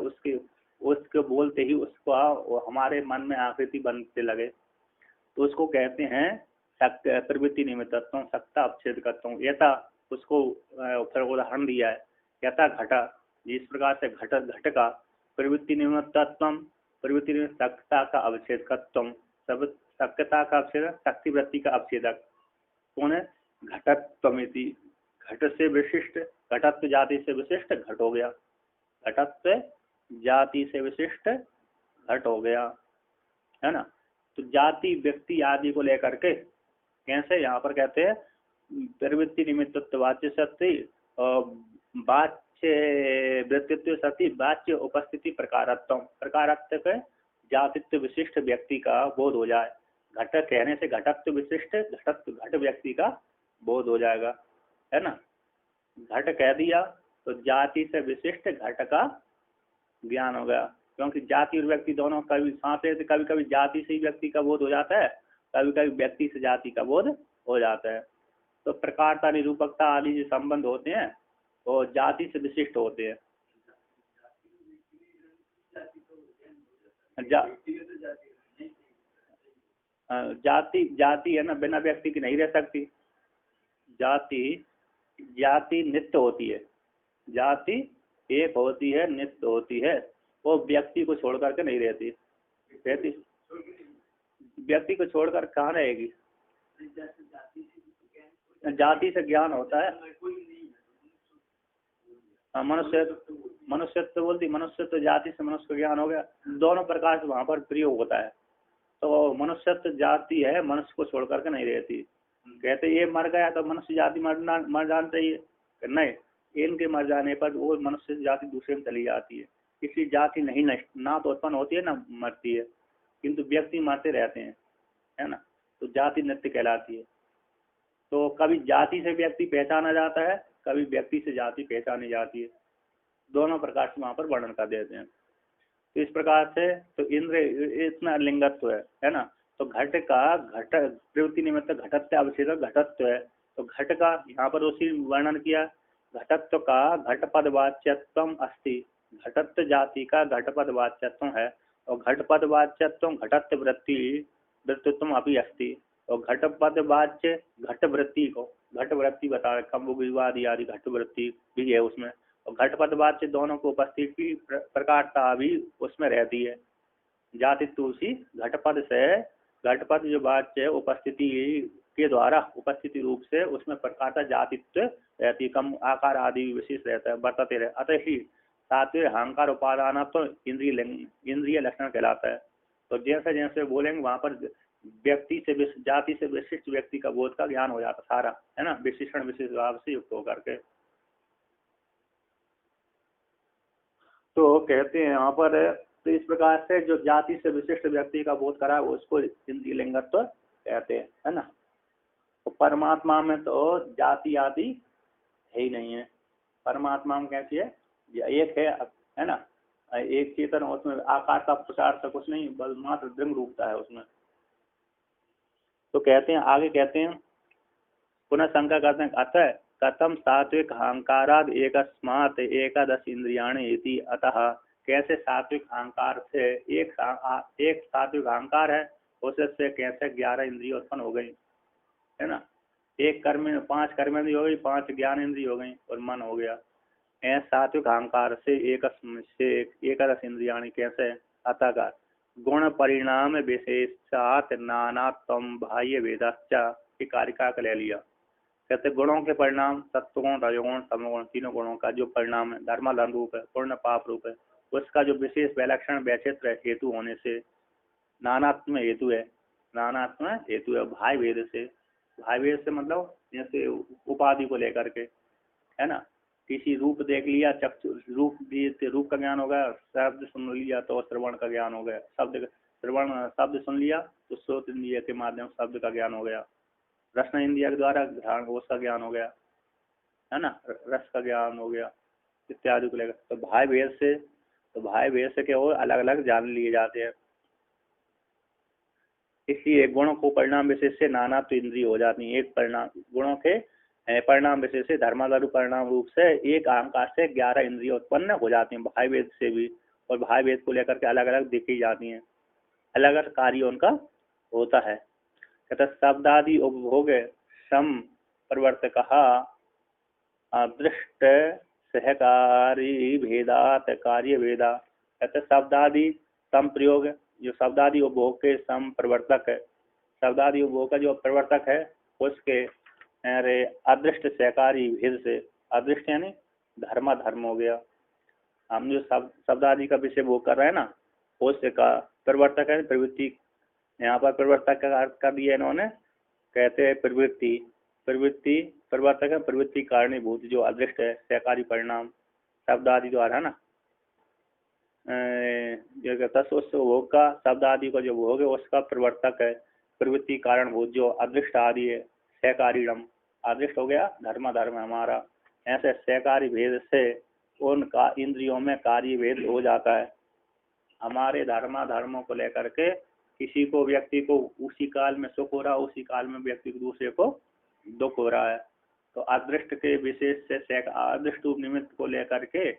उसके बोलते ही उसको हमारे मन में आकृति बनते लगे, तो उसको कहते हैं प्रवृत्ति निमित्तत्व, सत्ता अवच्छेद करता हूँ। यथा उसको उदाहरण दिया है, यथा घटा, जिस प्रकार से घट का प्रवृत्ति निमित्तत्व, प्रवृत्ति निमित्त सत्ता का अवच्छेदकत्व, सब सक्यता का अवच्छेद, शक्ति वृत्ति का अवच्छेदक कौन है, घटत्वमिति, घट से विशिष्ट, घटत्व जाति से विशिष्ट घट हो गया, घटत्व जाति से विशिष्ट घट हो गया, है ना। तो जाति व्यक्ति आदि को लेकर के कैसे यहाँ पर कहते हैं प्रवृत्ति निमित्तत्व वाच्य सत्य, वाच्य वृत्तित्व सती, वाच्य उपस्थिति प्रकारत्व, प्रकारत्व के जातित्व विशिष्ट व्यक्ति का बोध हो जाए। घट कहने से घटत्व विशिष्ट घट व्यक्ति का बोध हो जाएगा, है ना। घट कह दिया तो जाति से विशिष्ट घट का ज्ञान हो गया, क्योंकि जाति और व्यक्ति दोनों कभी साथ रहते, कभी कभी जाति से ही व्यक्ति का बोध हो जाता है, कभी कभी व्यक्ति से जाति का बोध हो जाता है। तो प्रकारता निरूपकता आदि जो संबंध होते हैं वो जाति से विशिष्ट होते हैं। जाति है ना, बिना व्यक्ति की नहीं रह सकती। जाति नित्य होती है, जाति एक होती है, नित्य होती है, वो व्यक्ति को छोड़ करके नहीं रहती, व्यक्ति को छोड़कर कहाँ रहेगी। जाति से ज्ञान होता है, मनुष्य तो बोलती, मनुष्य तो जाति से मनुष्य का ज्ञान हो गया, दोनों प्रकार से वहां पर प्रयोग होता है। तो मनुष्यत्व जाति है, मनुष्य को छोड़ करके नहीं रहती। कहते ये मर गया तो मनुष्य जाति मर जाना चाहिए, नहीं, इनके मर जाने पर वो मनुष्य जाति दूसरे में चली जाती है। इसलिए जाति नहीं नष्ट, ना तो उत्पन्न होती है ना मरती है, किंतु व्यक्ति मरते रहते हैं, है ना। तो जाति नित्य कहलाती है। तो कभी जाति से व्यक्ति पहचाना जाता है, कभी व्यक्ति से जाति पहचानी जाती है, दोनों प्रकार से वहां पर वर्णन कर देते हैं। तो इस प्रकार से तो इंद्र इतना लिंगत्व है ना। तो घट का घट प्रवृत्ति निमित्त घटत्व अवच्छेद घटत्व है। तो घट का यहाँ पर उसी वर्णन किया, घटत्व का घटपद वाच्यत्व अस्ति, घटत्व जाति का घटपद वाच्यत्व है, और घटपद वाच्यत्व घटत्व वृत्ति वृत्तित्व अभी अस्ति। और घटपद वाच्य घट वृत्ति को घट वृत्ति बता कम विवाद आदि घट वृत्ति भी है उसमें, और घटपद वाच्य दोनों को उपस्थिति प्रकारता भी उसमें रहती है। जातित्व उसी घटपद से, घटपद जो वाच्य उपस्थिति के द्वारा उपस्थिति रूप से उसमें प्रकारता जातित्व रहती है, कम आकार आदि विशेष रहता है, बरतते रहे। अतः ही सात्विक अहंकार उपादान तो इंद्रिय लक्षण कहलाता है। तो जैसे जैसे बोलेंगे वहां पर व्यक्ति से जाति से विशिष्ट व्यक्ति का बोध का ज्ञान हो जाता सारा, है ना, विशेषण विशेष भाव से युक्त होकर के। तो कहते हैं यहाँ पर, तो इस प्रकार से जो जाति से विशिष्ट व्यक्ति का बोध करा उसको इंद्रिय लिंगत्व कहते हैं, है ना। तो परमात्मा में तो जाति आदि है ही नहीं है, परमात्मा में कैसी है, एक है ना, एक चेतन, उसमें आकार का प्रसार से कुछ नहीं, बस मात्र दृंग रूपता है उसमें। तो कहते हैं आगे, कहते हैं पुनः शंका करते हैं, अतः कथम सात्विक अहंकाराद एकस्मात् एकादश इंद्रियाणि इति, अतः कैसे सात्विक अहंकार से एक सात्विक अहंकार है, उससे कैसे 11 इंद्रिय उत्पन्न हो गई, है ना। एक कर्म 5 कर्मेंद्रिय हो गई, 5 ज्ञान इंद्रिय हो गई और मन हो गया। ऐसे सात्विक अहंकार से एकादश इंद्रियाणि कैसे, अतः का गुण परिणाम विशेषात नानात्म बाह्य वेदाश्च कारिका का ले लिया। कहते गुणों के परिणाम, सत्वगुण रजोगुण तमोगुण तीनों गुणों का जो परिणाम है, धर्माधर्म रूप है, पूर्ण पाप रूप है, उसका जो विशेष विलक्षण वैचित्र हेतु होने से नानात्म हेतु है, नानात्म हेतु है भाई भेद से। भाई भेद से मतलब जैसे उपाधि को लेकर के, है ना, किसी रूप देख लिया, चक्षु रूप भी रूप का ज्ञान हो गया, शब्द सुन लिया तो श्रवण का ज्ञान हो गया, शब्द सुन लिया तो श्रोत इंद्रिय के माध्यम शब्द का ज्ञान हो गया, रसन इंद्रिय के द्वारा घ्राण उसका ज्ञान हो गया, है ना, रस का ज्ञान हो गया इत्यादि को लेकर। तो भाई भेद से क्या हो, अलग अलग जान लिए जाते हैं। इसलिए गुणों को परिणाम विशेष से नाना तो इंद्रिय हो जाती है। एक परिणाम गुणों के परिणाम विशेष से धर्मादारू परिणाम रूप से एक अहंकार से 11 इंद्रिय उत्पन्न हो जाती हैं भाई भेद से भी, और भाई भेद को लेकर के अलग अलग देखी जाती हैं, अलग अलग कार्य उनका होता है। कहते शब्दादि उपभोग सम प्रवर्तक अदृष्ट सहकारी भेदात कार्य भेदा। कहते शब्दादि सम प्रयोग, जो शब्दादि उपभोग के सम प्रवर्तक है, शब्दादि उपभोग का जो प्रवर्तक है उसके अदृष्ट सहकारी भेद से, अदृष्ट यानी धर्म हो गया, हम जो शब्दादि का विषय भोग कर रहे हैं ना, उससे का प्रवर्तक है प्रवृत्ति। यहाँ पर प्रवर्तक का अर्थ कर दिया इन्होंने, कहते हैं प्रवृत्ति प्रवर्तक है, प्रवृत्ति कारणीभूत जो अदृष्ट है सहकारी परिणाम शब्द आदि द्वारा, है ना। भोग का शब्द आदि का जो भोग है उसका प्रवर्तक है, प्रवृत्ति कारणभूत जो अदृष्ट आदि है सहकारी अदृष्ट हो गया धर्म हमारा। ऐसे सहकारी भेद से उनका इंद्रियों में कार्य भेद हो जाता है। हमारे धर्मों को लेकर के किसी को व्यक्ति को उसी काल में सुख हो रहा है, उसी काल में व्यक्ति को दूसरे को दुख हो रहा है। तो अदृष्ट के विशेष से अदृष्ट निमित्त को लेकर के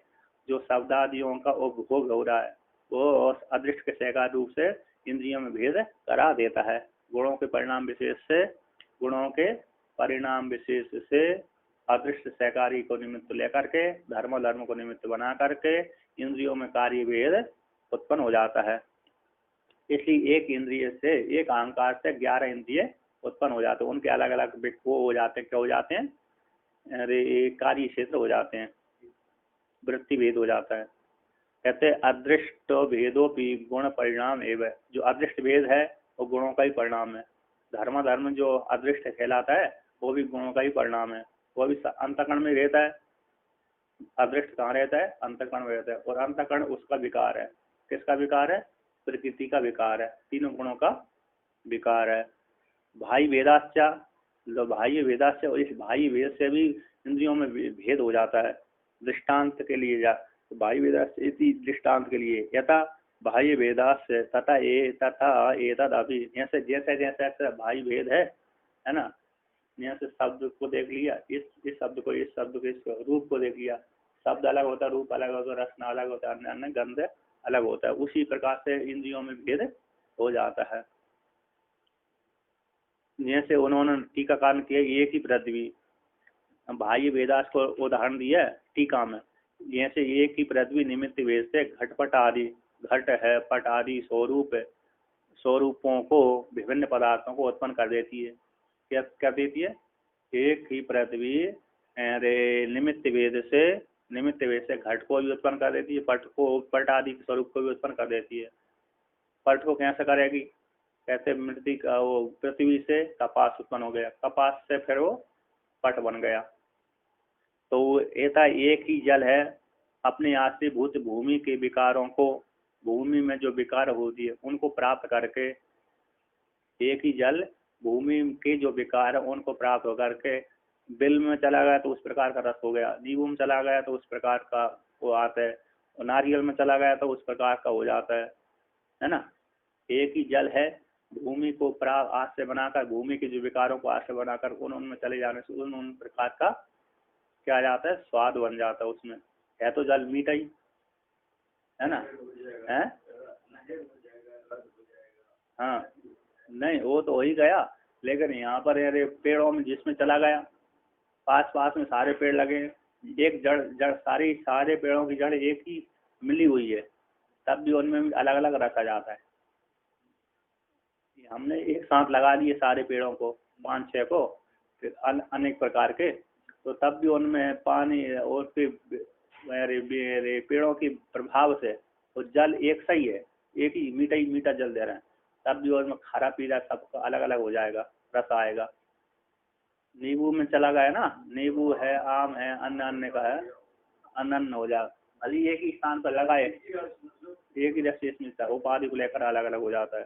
जो शब्दादियों का उपभोग हो रहा है वो अदृष्ट के सहकार रूप से इंद्रियों में भेद करा देता है। गुणों के परिणाम विशेष से अदृष्ट सहकारी को निमित्त लेकर के धर्म को निमित्त बना करके इंद्रियों में कार्य भेद उत्पन्न हो जाता है। इसलिए एक इंद्रिय से एक अहंकार से 11 इंद्रिय उत्पन्न हो जाते हैं, उनके अलग अलग वो हो जाते हैं, क्या हो जाते हैं, अरे कार्य क्षेत्र हो जाते हैं, वृत्ति भेद हो जाता है। कहते हैं अदृष्ट भेदोपि गुण परिणाम एवं, जो अदृष्ट भेद है वो गुणों का ही परिणाम है। धर्म जो अदृष्ट कहलाता है वो भी गुणों का ही परिणाम है, वो भी अंतःकरण में रहता है। अदृष्ट कहाँ रहता है? अंतःकरण में रहता है, और अंतःकरण उसका विकार है। किसका विकार है? प्रकृति का विकार है, तीनों गुणों का विकार है। भाई वेदाश्चा, जो भाई वेदाश्चा, और इस भाई वेद से भी इंद्रियों में भेद हो जाता है। दृष्टांत के लिए जा, तो भाई वेदाश्च इति दृष्टांत के लिए यथा भाई वेदाश्च तथा एतद अभी, जैसे जैसे जैसे भाई भेद है ना। यहाँ से शब्द को देख लिया, इस शब्द को, इस शब्द को, इस रूप को देख लिया। शब्द अलग होता है, रूप अलग होता है, रचना अलग होता है, अन्य अन्य गंध अलग होता है। उसी प्रकार से इंद्रियों में भेद हो जाता है। जैसे उन्होंने टीकाकार किया एक ही पृथ्वी, भाई वेदास को उदाहरण दिया टीका में। जैसे एक ही पृथ्वी निमित्त वेद से घटपट आदि, घट है, पट आदि स्वरूप है, स्वरूपों को, विभिन्न पदार्थों को उत्पन्न कर देती है। क्या कर देती है? एक ही पृथ्वी निमित्त वेद से घट को भी उत्पन्न कर देती है, पट आदि स्वरूप को भी उत्पन्न कर देती है। पट को कैसे करेगी? कैसे? मृति का, वो पृथ्वी से कपास उत्पन्न हो गया, कपास से फिर वो पट बन गया। तो ऐसा एक ही जल है, अपने आश्रिभूत भूमि के विकारों को, भूमि में जो विकार होती है उनको प्राप्त करके, एक ही जल भूमि के जो विकार है उनको प्राप्त होकर के बिल में चला गया तो उस प्रकार का रस हो गया, नींबू में चला गया तो उस प्रकार का वो आता है, और नारियल में चला गया तो उस प्रकार का हो जाता है ना। एक ही जल है, भूमि को प्राप्त आस से बनाकर, भूमि के जो विकारों को आस से बनाकर उनमें चले जाने से उन प्रकार का क्या जाता है? स्वाद बन जाता है उसमें। है तो जल मीठा ही है ना, है? हाँ, नहीं वो तो हो ही गया, लेकिन यहाँ पर यार पेड़ों में जिसमें चला गया, पास पास में सारे पेड़ लगे, एक जड़ जड़ सारे पेड़ों की जड़ एक ही मिली हुई है, तब भी उनमें भी अलग अलग रखा जाता है। हमने एक साथ लगा दिए सारे पेड़ों को, 5-6 को, फिर अनेक प्रकार के, तो तब भी उनमें पानी और फिर पेड़ों के प्रभाव से तो जल एक सही है, एक ही मीठा जल दे रहे हैं, तब भी उसमें खारा पीला सबका अलग अलग हो जाएगा, रस आएगा। नींबू में चला गया ना, नींबू है, आम है, अन्य अन्य का है, अनन्न हो जाएगा। अभी एक ही स्थान पर लगाए, एक ही रस इसमें उपाधि को लेकर अलग अलग हो जाता है।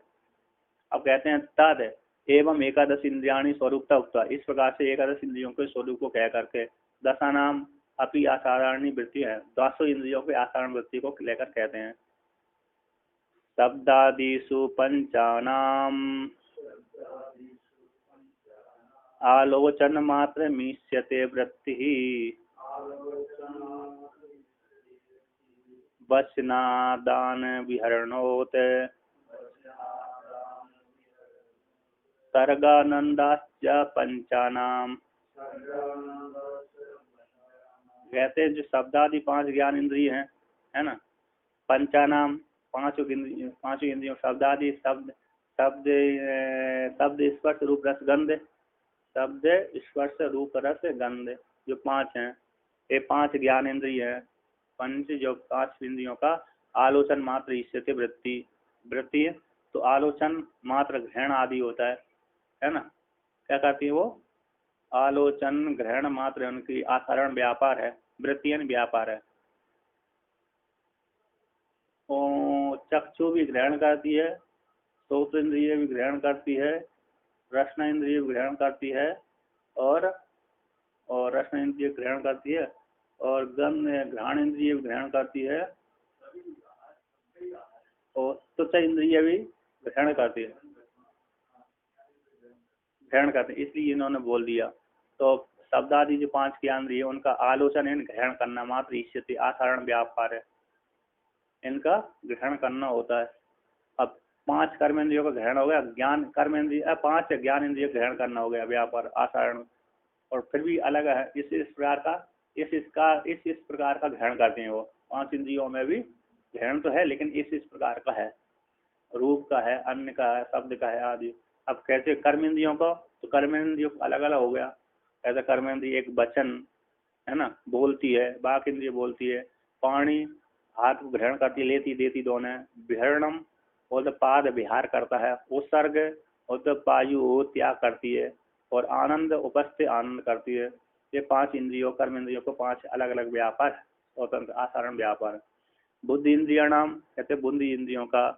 अब कहते हैं तद एवं एकादश इंद्रियाणी स्वरूपता उक्ता, इस प्रकार से एकादश इंद्रियों के स्वरूप को कह करके दशानाम अपनी असाधारणी वृत्ति है, 200 इंद्रियों के असाधारण वृत्ति को लेकर कहते हैं। शब्दादिषु पंचानाम आलोचन मात्र मीष्यते वृत्ति वचनादान विहरणोत सर्गानंदाश्च पंचानाम। कहते हैं जो शब्दादि 5 ज्ञान इंद्रिय हैं, है ना, पंचानाम, पांचों इंद्रियों, शब्दादि शब्द शब्द शब्द स्पर्श रूप रस गंध, शब्द स्पर्श रूप रस गंध, जो 5 हैं, ये 5 ज्ञान इंद्रिय है। पंच जो 5 इंद्रियों का आलोचन मात्र ईश्य वृत्ति है, तो आलोचन मात्र ग्रहण आदि होता है ना। क्या कहती है वो? आलोचन ग्रहण मात्र उनकी आचरण व्यापार है, वृत्तियन व्यापार है। चक्षु भी ग्रहण करती है, श्रोत इंद्रिय भी ग्रहण करती है, रसना इंद्रिय भी ग्रहण करती है, और रसना इंद्रिय ग्रहण करती है, और घ्राण इंद्रिय भी ग्रहण करती है, और त्वचा इंद्रिय भी ग्रहण करती है, इसलिए इन्होंने बोल दिया। तो शब्दादि जो 5 ज्ञान इंद्रिय उनका आलोचन है, ग्रहण करना मात्र ईश्यते आचरण व्यापार है, इनका ग्रहण करना होता है। अब 5 कर्मेंद्रियों का ग्रहण हो गया, ज्ञान कर्मेंद्रिय 5 ज्ञान इंद्रिय ग्रहण करना हो गया, व्यापार आचरण, और फिर भी अलग है इस प्रकार का, इस प्रकार का ग्रहण करते हैं वो। 5 इंद्रियों में भी ग्रहण तो है, लेकिन इस प्रकार का है, रूप का है, अन्य का है, शब्द का है आदि। अब कैसे कर्मेंद्रियों को, तो कर्मेंद्रियों अलग अलग हो गया। ऐसा कर्मेंद्रिय एक वचन है ना, बोलती है, बाक इंद्रिय बोलती है, पाणी हाथ को ग्रहण करती, लेती देती दोनों है, विहरणम उदपाद विहार करता है, उत्सर्ग उदपायु त्याग करती है, और आनंद उपस्थित आनंद करती है। ये 5 इंद्रियों कर्म इंद्रियों को 5 अलग अलग व्यापार, स्वतंत्र आसारण व्यापार। बुद्धि इंद्रियाणाम कहते बुद्धि इंद्रियों का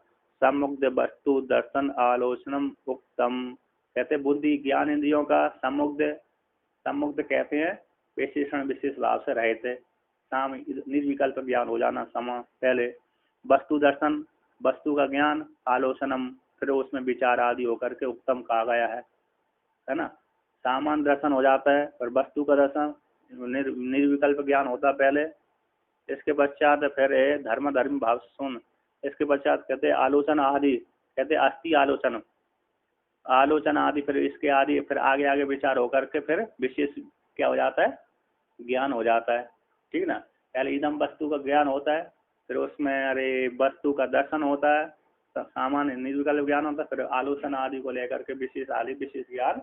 सम्मुग्ध वस्तु दर्शन आलोचनम उक्तम, कहते बुद्धि ज्ञान इंद्रियों का सम्मुग्ध, सम्मुग्ध कहते हैं विशेषण विशेष भाव से रहित है, साम निर्विकल्प ज्ञान हो जाना समा पहले, वस्तु दर्शन वस्तु का ज्ञान, आलोचनम फिर उसमें विचार आदि होकर के उत्तम कहा गया है ना। सामान्य दर्शन हो जाता है और वस्तु का दर्शन निर्विकल्प ज्ञान होता है पहले। इसके पश्चात फिर धर्म धर्म भाव सुन, इसके पश्चात कहते आलोचना आदि, कहते अस्थि आलोचन आलोचना आदि, फिर इसके आदि फिर आगे आगे विचार होकर के फिर विशेष क्या हो जाता है, ज्ञान हो जाता है, ठीक ना। पहले इदम वस्तु का ज्ञान होता है, फिर उसमें अरे वस्तु का दर्शन होता है, सामान्य निर्विकल्प ज्ञान होता है, फिर आलोचना आदि को लेकर के विशेष आदि विशेष ज्ञान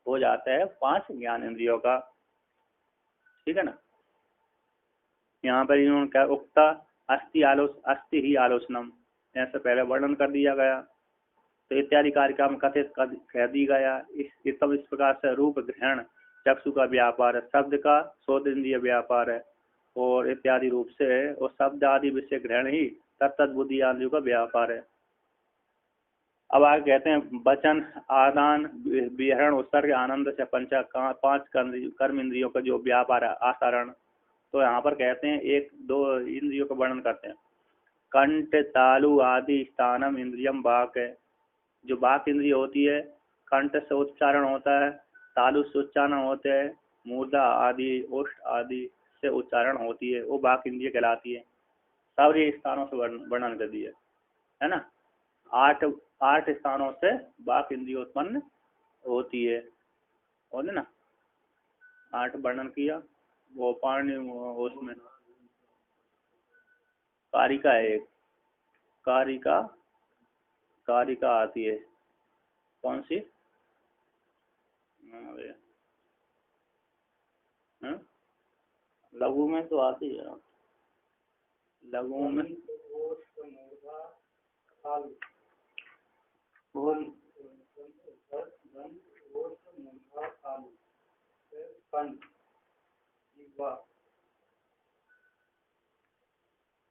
हो जाता है 5 ज्ञान इंद्रियों का, ठीक है ना। यहाँ पर इन्होंने क्या उक्ता अस्थि ही आलोचनम, ऐसे पहले वर्णन कर दिया गया। तो इत्यादि कार्यक्रम में कथित कह दी गया। इस प्रकार से रूप ग्रहण चक्षु का व्यापार है, शब्द का शोध इंद्रिय व्यापार है, और इत्यादि रूप से और शब्द आदि विषय ग्रहण ही तत्त बुद्धि आदि का व्यापार है। अब आगे कहते हैं वचन आदान विहरण उत्सर्ग आनंद से 5 कर्म इंद्रियों का जो व्यापार है आसारण। तो यहाँ पर कहते हैं 1-2 इंद्रियों का वर्णन करते हैं। कंठ तालु आदि स्थानम इंद्रियम वाक है, जो वाक इंद्रिय होती है कंठ से उच्चारण होता है, तालु से उच्चारण होते हैं, मूर्धा आदि ओष्ठ आदि से उच्चारण होती है, वो वाक इंद्रिय कहलाती है। सारे स्थानों से वर्णन कर दिया है ना। 8 स्थानों से वाक इंद्रिय उत्पन्न होती है, और ना 8 वर्णन किया। वो पाणी उसमें कारिका है एक, कारिका आती है, कौन सी लघु में तो आती है, लघु में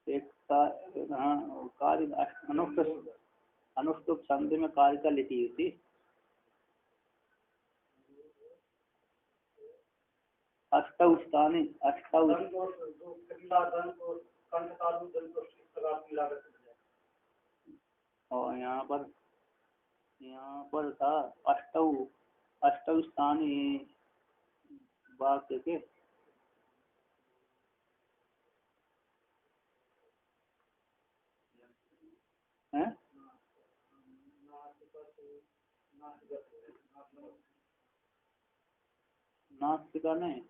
एक कार्य अनुष्टुप छंद में कारिका लिखी थी। अष्टौ स्थानी और यहाँ पर था अष्टौ स्थानी वाक्य के हैं, नास्तिका नहीं,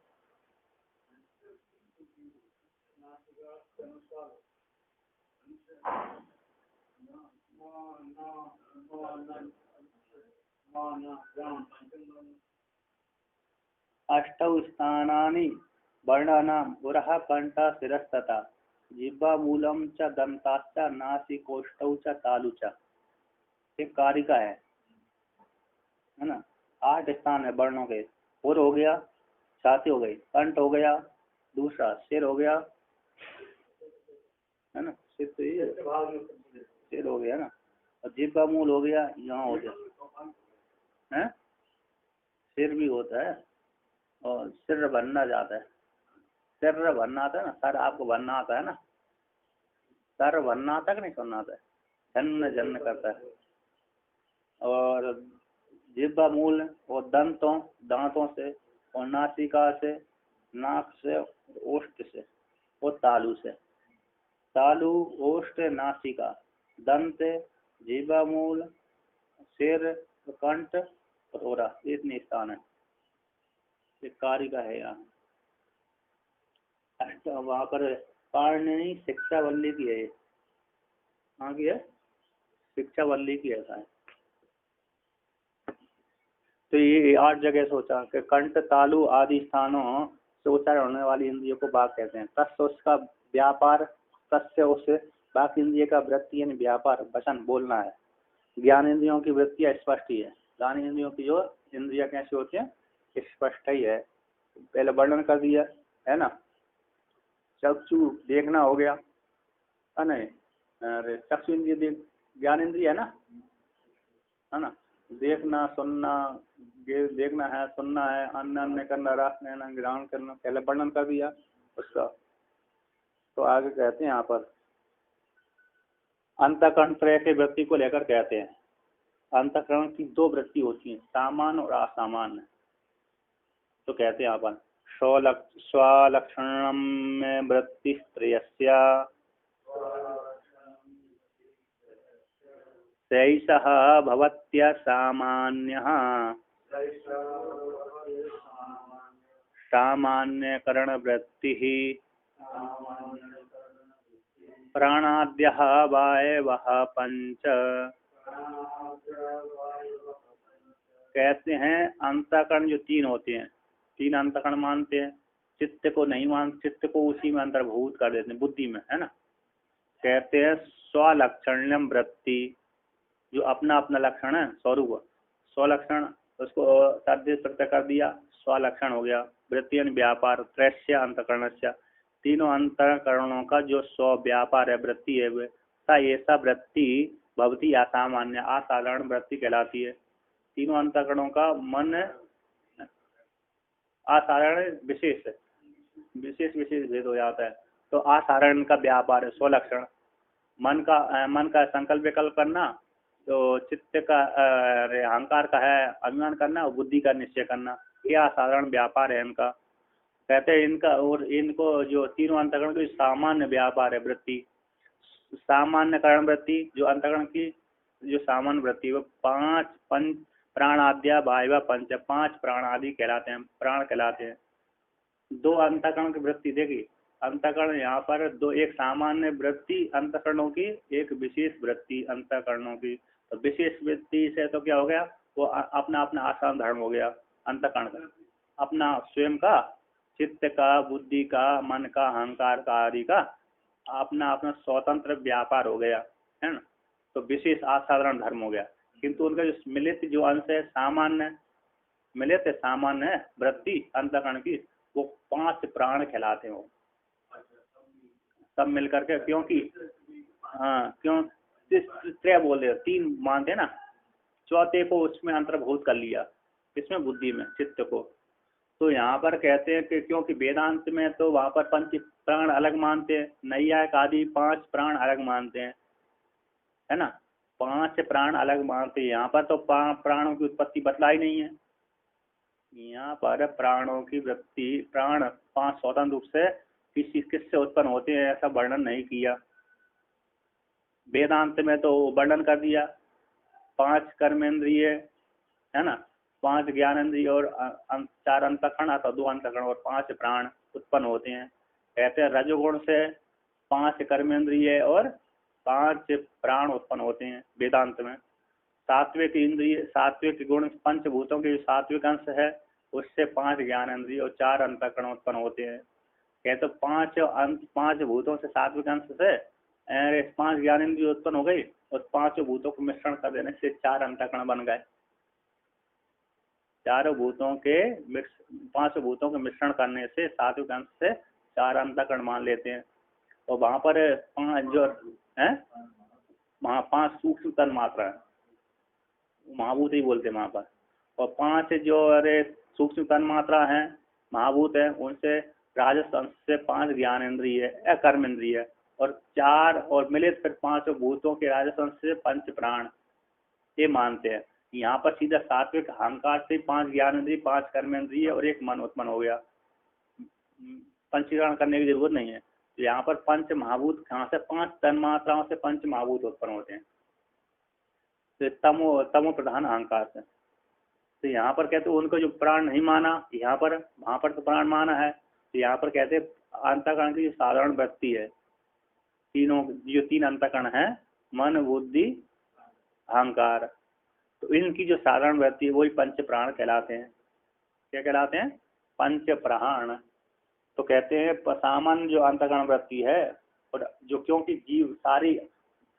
अष्टौ स्थानानि वर्णानां पुरः कंठा शिरस्तथा जिह्वा मूलम च दंताश्च नासिकोष्ठौ च तालु च। एक कारिका है ना। 8 स्थान है वर्णों के। पुर हो गया, छाती हो गई, कंठ हो गया, दूसरा सिर हो गया है ना, सिर तो ये सिर हो गया ना, और जिह्वा मूल हो गया, यहाँ हो गया है, सिर भी होता है, और सिर भरना जाता है, सिर भरना आता है ना, सर आपको भरना आता है ना, सर भरना आता है कि नहीं सुनना आता है, जन्न जन्न करता है। और जिह्वा मूल और दांतों से, और नासिका से, नाक से, ओष्ठ से, और तालु से। तालु ओष्ठ नासिका दंत जिह्वा मूल सिर कंठ कटोरा, इतने स्थान है। कारिका है यहाँ। वहाँ पर पाणिनि शिक्षा वल्ली की है, कहाँ की है, शिक्षा वल्ली की ऐसा है। तो ये 8 जगह सोचा कि कंठ तालु आदि स्थानों से उच्चारण होने वाली इंद्रियों को वाक कहते हैं। तस्य उसका व्यापार, तस्य उस बाकी इंद्रिय का वृत्ति यानी व्यापार वचन बोलना है। ज्ञान इंद्रियों की वृत्तियाँ स्पष्ट ही है। ज्ञान इंद्रियों की जो इंद्रिया कैसी होती है स्पष्ट ही है। पहले वर्णन कर दिया है ना। चक्षु देखना हो गया है ना। अरे चक्षु इंद्रिय ज्ञान इंद्रिय है ना, है ना। देखना सुनना, देखना है सुनना है, अन्न अन्य करना, रस लेना, ग्रहण करना, पहले वर्णन कर दिया उसका। तो आगे कहते हैं यहाँ पर अंतःकरण त्रय के वृत्ति को लेकर कहते हैं। अंतःकरण की दो वृत्ति होती है, सामान्य और असामान्य। तो कहते हैं यहाँ पर स्वलक्षण में वृत्ति त्रयस्या सैषः भवत्या सामान्यः सामान्यकरण वृत्तिः प्राणाद्यः वायवः पंच। कहते हैं अंतःकरण जो तीन होते हैं, तीन अंतःकरण मानते हैं, चित्त को नहीं मानते, चित्त को उसी में अंतर्भूत कर देते हैं बुद्धि में, है ना। कहते हैं स्वलक्षण्यम वृत्ति, जो अपना अपना लक्षण है स्वरूप, स्वलक्षण, उसको तद्धित प्रत्यय कर दिया, स्वलक्षण हो गया। वृत्ति व्यापार त्रैस्य अंतःकरणस्य, तीनों अंतःकरणों का जो स्व व्यापार है वृत्ति है वे ऐसा वृत्ति भवती असामान्य असाधारण वृत्ति कहलाती है। तीनों अंतःकरणों का मन असाधारण विशेष विशेष विशेष भेद हो जाता है। तो असाधारण का व्यापार है स्वलक्षण, मन का संकल्प विकल्प करना, तो चित्त का अहंकार का है अभिमान करना, और बुद्धि का निश्चय करना, ये असाधारण व्यापार है इनका। कहते हैं इनका और इनको जो तीनों अंतःकरण की सामान्य व्यापार है वृत्ति, सामान्य करण वृत्ति जो अंतःकरण की जो सामान्य वृत्ति वो पांच पंच प्राणाद्या वायवा पंच, पांच प्राण आदि कहलाते हैं, प्राण कहलाते हैं। दो अंतःकरण की वृत्ति देखिए, अंतःकरण यहाँ पर दो, एक सामान्य वृत्ति अंतःकरणों की, एक विशेष वृत्ति अंतःकरणों की। तो विशेष वृत्ति से तो क्या हो गया, वो अपना अपना आसान धर्म हो गया अंतःकरण का, अपना स्वयं का, चित्त का, बुद्धि का, मन का, अहंकार का आदि का अपना अपना स्वतंत्र व्यापार हो गया, है ना। तो विशेष असाधारण धर्म हो गया। किंतु उनका जो मिलित जो अंश है सामान्य, मिलित सामान्य वृत्ति अंतःकरण की, वो पांच प्राण कहलाते हो सब मिलकर के। क्योंकि हाँ, क्यों त्रय बोल रहे, तीन मानते हैं ना, चौथे को उसमें अंतर्भूत कर लिया, इसमें बुद्धि में चित्त को। तो यहाँ पर कहते हैं कि क्योंकि वेदांत में तो वहाँ पर पंच प्राण अलग मानते हैं, नैयायिक आदि पांच प्राण अलग मानते हैं, है ना, पांच प्राण अलग मानते हैं। यहाँ पर तो प्राणों की उत्पत्ति बतलाई नहीं है। यहाँ पर प्राणों की वृत्ति, प्राण पांच स्वतंत्र रूप से किससे उत्पन्न होते हैं ऐसा वर्णन नहीं किया। वेदांत में तो वर्णन कर दिया, पांच कर्मेंद्रिय, है ना, पांच ज्ञानेंद्रिय और चार अंतःकरण अथवा दो अंतःकरण और पांच प्राण उत्पन्न होते हैं। कहते हैं रजोगुण से पांच कर्मेंद्रिय और पांच प्राण उत्पन्न होते हैं वेदांत में। सात्विक इंद्रिय, सात्विक गुण पंचभूतों के सात्विक अंश है, उससे पांच ज्ञानेंद्रिय और चार अंतःकरण उत्पन्न होते हैं। कहते पांच भूतों से सात्विक अंश से पांच ज्ञानेंद्रिय उत्पन्न हो गई, और पांचों भूतों को मिश्रण कर देने से चार अंतःकरण बन गए। चारों भूतों के पांच भूतों के मिश्रण करने से सात्विक अंश से चार अंतःकरण मान लेते हैं। और वहां पर पांच जो है, वहाँ पांच सूक्ष्म तन मात्रा है, महाभूत ही बोलते हैं वहां पर। और पांच जो सूक्ष्म तन मात्रा है महाभूत है, उनसे राजस अंश से पांच ज्ञानेंद्रिय है, कर्मेंद्रिय है, और चार और मिलित फिर पांचों भूतों के राजस अंश से पंच प्राण, ये मानते हैं। यहाँ पर सीधा सात्विक अहंकार से पांच ज्ञानेंद्रिय, पांच कर्मेंद्रिय और एक मन उत्पन्न हो गया, पंचीकरण करने की जरूरत नहीं है। यहाँ पर पंच महाभूत कहाँ से, पांच तन मात्राओं से पंच महाभूत उत्पन्न होते हैं, तो तमो प्रधान अहंकार से। तो यहाँ पर कहते हैं उनको जो प्राण नहीं माना, यहाँ पर वहां पर तो प्राण माना है। तो यहाँ पर कहते हैं अंतःकरण की जो साधारण वृत्ति है, तीनों जो तीन अंतःकरण है, मन बुद्धि अहंकार, तो इनकी जो साधारण वृत्ति है वही पंच प्राण कहलाते हैं। क्या कहलाते हैं? पंच प्राण। तो कहते हैं सामान्य जो अंतःकरण वृत्ति है और जो क्योंकि जीव सारी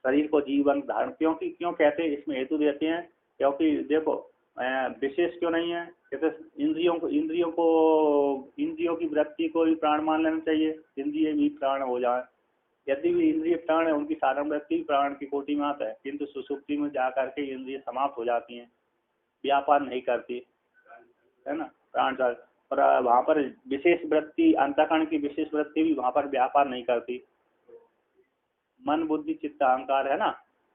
शरीर को जीवन धारण क्यों कहते हैं, इसमें हेतु देते हैं क्योंकि देखो विशेष क्यों नहीं है, कहते इंद्रियों की वृत्ति को भी प्राण मान लेना चाहिए, इंद्रिय भी प्राण हो जाए। यदि भी इंद्रिय प्राण है उनकी साधारण वृत्ति प्राण की कोटि में आता है, किंतु सुसुप्ति में जाकर के इंद्रिय समाप्त हो जाती हैं, व्यापार नहीं करती है ना प्राण। और वहाँ पर विशेष वृत्ति अंतःकरण की विशेष वृत्ति भी वहाँ पर व्यापार नहीं करती। मन बुद्धि चित्त अहंकार है ना,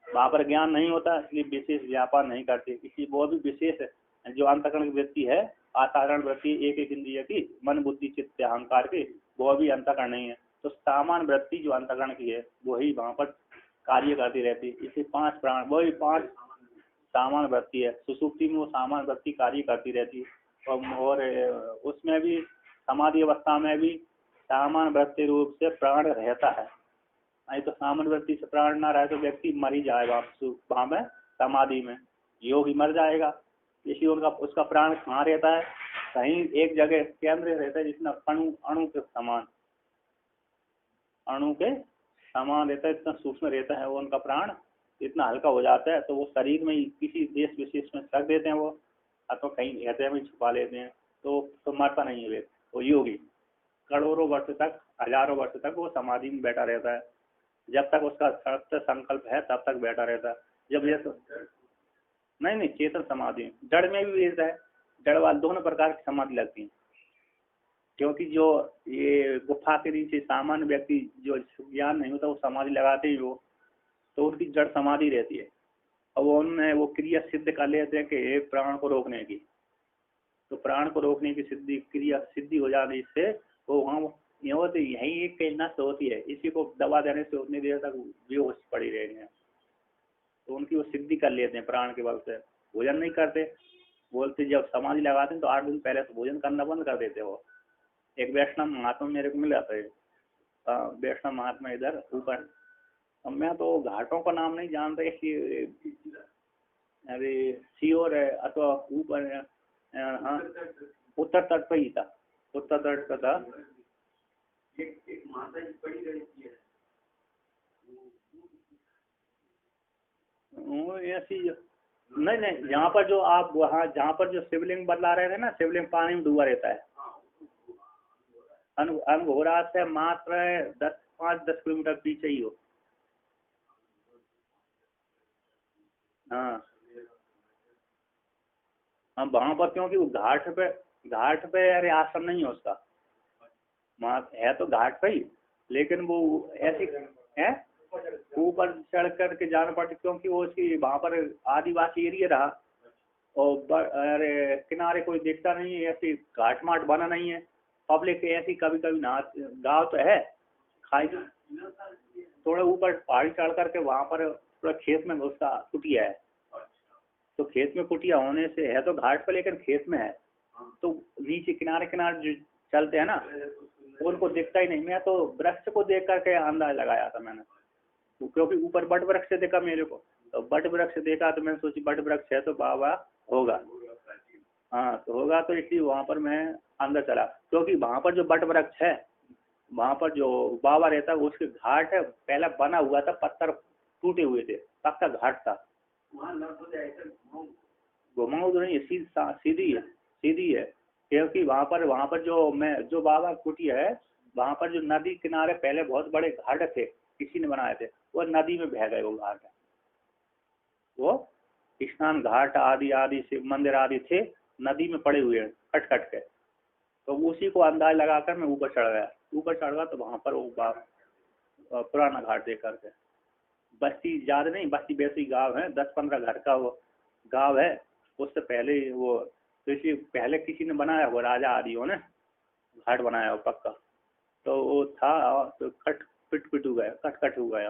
वहाँ पर ज्ञान नहीं होता, इसलिए विशेष व्यापार नहीं करती। इसी वो भी विशेष जो अंतःकरण की वृत्ति है, असाधारण वृत्ति एक एक इंद्रिय की मन बुद्धि चित्त अहंकार की, वो भी अंतःकरण नहीं है। तो सामान्य वृत्ति जो अंतःकरण की है वही वहाँ पर कार्य करती रहती है। इसी 5 प्राण वही 5 सामान्य वृत्ति है। सुसुप्ति में वो सामान्य वृत्ति कार्य करती रहती है और उसमें भी समाधि अवस्था में भी सामान्य वृत्ति रूप से प्राण रहता है। नहीं तो सामान्य वृत्ति से प्राण ना रहे तो व्यक्ति मर ही जाएगा वहाँ में समाधि में, योगी मर जाएगा। इसलिए उनका उसका प्राण कहाँ रहता है, कहीं एक जगह केंद्र रहता है जितना अणु के समान, अणु के समान रहता है, इतना सूक्ष्म रहता है वो उनका प्राण, इतना हल्का हो जाता है। तो वो शरीर में ही किसी देश विशेष में रख देते हैं वो, अथवा कहीं हृदय में छुपा लेते हैं, तो मरता नहीं है वो योगी। करोड़ों वर्ष तक हजारों वर्ष तक वो समाधि में बैठा रहता है, जब तक उसका सत्य संकल्प है तब तक बैठा रहता है। जब ये तो नहीं चेतन समाधि जड़ में भी रहता है, जड़ वाले दोनों प्रकार की समाधि लगती है। क्योंकि जो ये गुफा के नीचे सामान्य व्यक्ति जो ज्ञान नहीं होता वो समाधि लगाते ही वो, तो उनकी जड़ समाधि रहती है और वो उनमें वो क्रिया सिद्ध कर लेते हैं कि प्राण को रोकने की, तो प्राण को रोकने की क्रिया सिद्धि हो जाने से वो वहाँ तो यही एक नस होती है, इसी को दबा देने से उतनी देर तक बेहोश पड़ी रहेंगे। तो उनकी वो सिद्धि कर लेते हैं प्राण के बल से। भोजन नहीं करते, बोलते जब समाधि लगाते हैं तो 8 दिन पहले से भोजन करना बंद कर देते वो। एक वैष्णव महात्मा मेरे को मिला था, वैष्णव महात्मा इधर ऊपर, मैं तो घाटों का नाम नहीं जानता, इसलिए अरे सीओर है अथवा ऊपर हाँ उत्तर तट पर ही था, उत्तर तट का था। एक माता जी बड़ी रहती है ऐसी नहीं जहाँ पर जो आप वहाँ जहाँ पर जो शिवलिंग बदला रहे थे ना, शिवलिंग पानी में डूबा रहता है। अनघोरा से मात्र 5-10 किलोमीटर पीछे ही हो। हाँ हम वहाँ पर क्योंकि वो घाट पे अरे आश्रम नहीं है उसका, है तो घाट पे ही, लेकिन वो ऐसी है ऊपर चढ़ करके जाना पड़ता, क्योंकि वो उसकी वहाँ पर आदिवासी एरिया रहा और अरे किनारे कोई दिखता नहीं है, ऐसी घाट माट बना नहीं है, पब्लिक ऐसी कभी कभी ना, गाँव तो है खाई थोड़ा ऊपर पहाड़ी चढ़ करके वहाँ पर थोड़ा खेत में उसका कुटिया है, तो खेत में कुटिया होने से है तो घाट पर लेकिन खेत में है, तो नीचे किनारे जो चलते हैं ना उनको दिखता ही नहीं। मैं तो वृक्ष को देख करके अंदाज लगाया था मैंने, क्योंकि ऊपर बट वृक्ष देखा मेरे को, तो बट वृक्ष देखा तो मैंने सोची बट वृक्ष है तो बाबा होगा, हाँ तो होगा, तो इसलिए वहाँ पर मैं अंदर चला, क्योंकि वहाँ पर जो बट वृक्ष है वहाँ पर जो बाबा रहता है उसके घाट है पहले बना हुआ था, पत्थर टूटे हुए थे, पक्का घाट था। घुमाऊ तो नहीं सीधी है, क्योंकि वहाँ पर जो बाबा कुटिया है वहाँ पर जो नदी किनारे पहले बहुत बड़े घाट थे, किसी ने बनाए थे, वो नदी में बह गए वो घाट, वो स्नान घाट आदि शिव मंदिर आदि थे नदी में पड़े हुए हैं कट कट के, तो उसी को अंदाज लगाकर मैं ऊपर चढ़ गया तो वहाँ पर वो पुराना घाट देख करके, बस्ती ज़्यादा नहीं, बस्ती वैसी गांव है 10-15 घर का वो गांव है, उससे पहले वो तो इसलिए पहले किसी ने बनाया वो राजा आदियों ने घाट बनाया हो पक्का, तो वो था तो पिट हो गया, कट हो गया,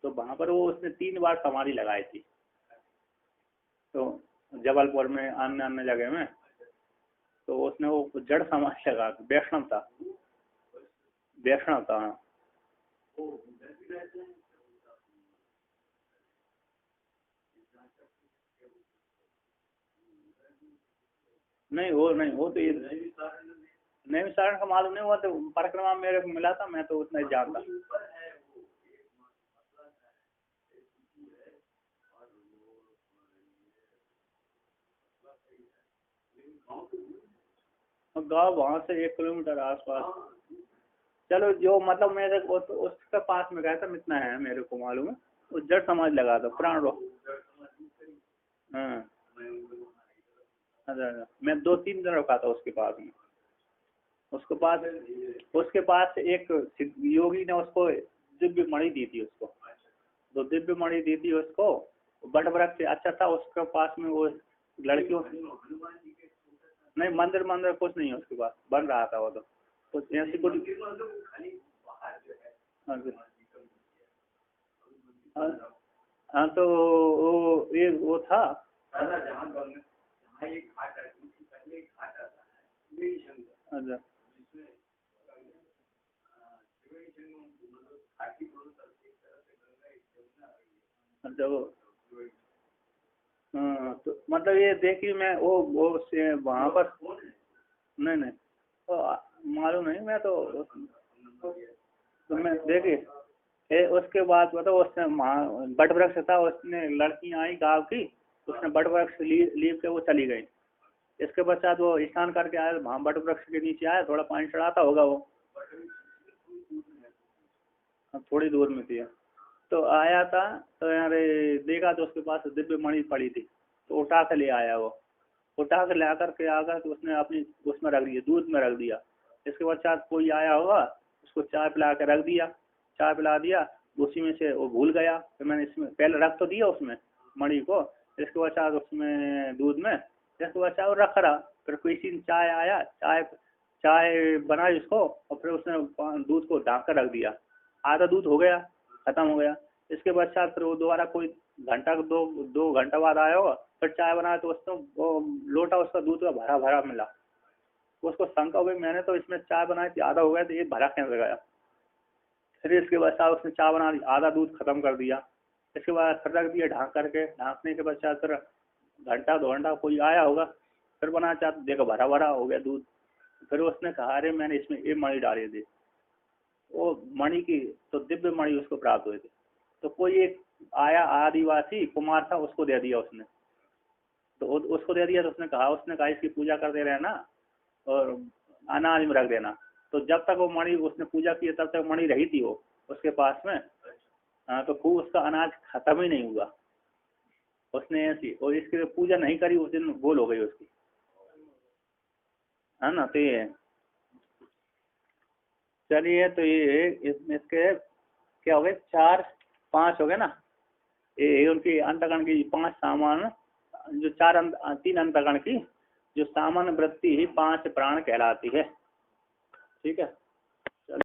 तो वहाँ पर वो उसने 3 बार समाधि लगाई थी, तो जबलपुर में अन्य जगह में, तो उसने वो जड़ समाधि लगा, वैष्णव था हाँ। नहीं वो तो ये नहीं सारण का मालूम नहीं हुआ, तो परिक्रमा मेरे को मिला था, मैं तो उतना ही जानता। गाँव वहाँ से 1 किलोमीटर आसपास। चलो जो मतलब मेरे उसके पास में गया था, इतना है मेरे को मालूम है। वो जट समाज लगा था पुराना हाँ। अच्छा, मैं 2-3 दिन रुका था उसके पास में। उसके पास एक योगी ने उसको दिव्य मणि दी थी उसको। तो दिव्य मणि दी थी उसको, बट वृक्ष अच्छा था उसके पास में। वो लड़कियों नहीं, मंदिर कुछ नहीं है उसके पास, बन रहा था वो। तो ऐसी कुछ हाँ। हाँ तो वो था। अच्छा अच्छा वो हाँ, तो मतलब ये देखी मैं वो वहाँ पर नहीं नहीं तो मालूम नहीं मैं तो मैं देखी। उसके बाद बताओ उसने बट वृक्ष था, उसने लड़कियां आई गाँव की, उसने बट वृक्ष लीव के वो चली गई। इसके पश्चात वो स्नान करके आया, वहाँ बट वृक्ष के नीचे आया, थोड़ा पानी चढ़ाता होगा वो, थोड़ी दूर में थी। तो आया था तो यार देखा तो उसके पास दिव्य मणि पड़ी थी, तो उठा के ले आया वो। उठा के ला करके आकर तो उसने अपनी उसमें रख दिया, दूध में रख दिया। इसके पश्चात कोई आया होगा, उसको चाय पिला के रख दिया, चाय पिला दिया, उसी में से वो भूल गया। तो मैंने इसमें पहले रख तो दिया उसमें मणि को, इसके पश्चात उसमें दूध में, इसके पश्चात वो रख रहा। फिर किसी दिन चाय आया, चाय चाय बनाई उसको, और फिर उसने दूध को ढाँक कर रख दिया। आधा दूध हो गया, खत्म हो गया। इसके पश्चात फिर वो दोबारा कोई घंटा 2 घंटा बाद आया होगा, फिर चाय बनाया तो उसको वो लोटा उसका दूध का भरा भरा मिला। उसको शंका हो गई, मैंने तो इसमें चाय बनाई थी, आधा हो गया, तो ये भरा कैसे गया। फिर इसके पश्चात उसने चाय बना दी, आधा दूध खत्म कर दिया। इसके बाद फिर रख दिया ढाँक करके, ढाँकने के पश्चात फिर घंटा 2 घंटा कोई आया होगा, फिर बनाया चाय, देखो भरा भरा हो गया दूध। फिर उसने कहा अरे मैंने इसमें ये मणि डाली थी। वो मणि की तो दिव्य मणि उसको प्राप्त हुए थे। तो कोई एक आया आदिवासी कुमार था, उसको दे दिया उसने। तो उसको दे दिया, तो उसने कहा इसकी पूजा करते रहना और अनाज में रख देना। तो जब तक वो मणि उसने पूजा की तब तक मणि रही थी वो उसके पास में। हाँ, तो खूब उसका अनाज खत्म ही नहीं हुआ। उसने ऐसी और इसकी पूजा नहीं करी, उस दिन गोल हो गई उसकी, है ना। तो ये चलिए, तो ये इसके क्या हो गए, 4-5 हो गए ना। ये उनकी अंतकरण की 5 सामान्य, जो 3 अंतकरण की जो सामान्य वृत्ति ही 5 प्राण कहलाती है। ठीक है।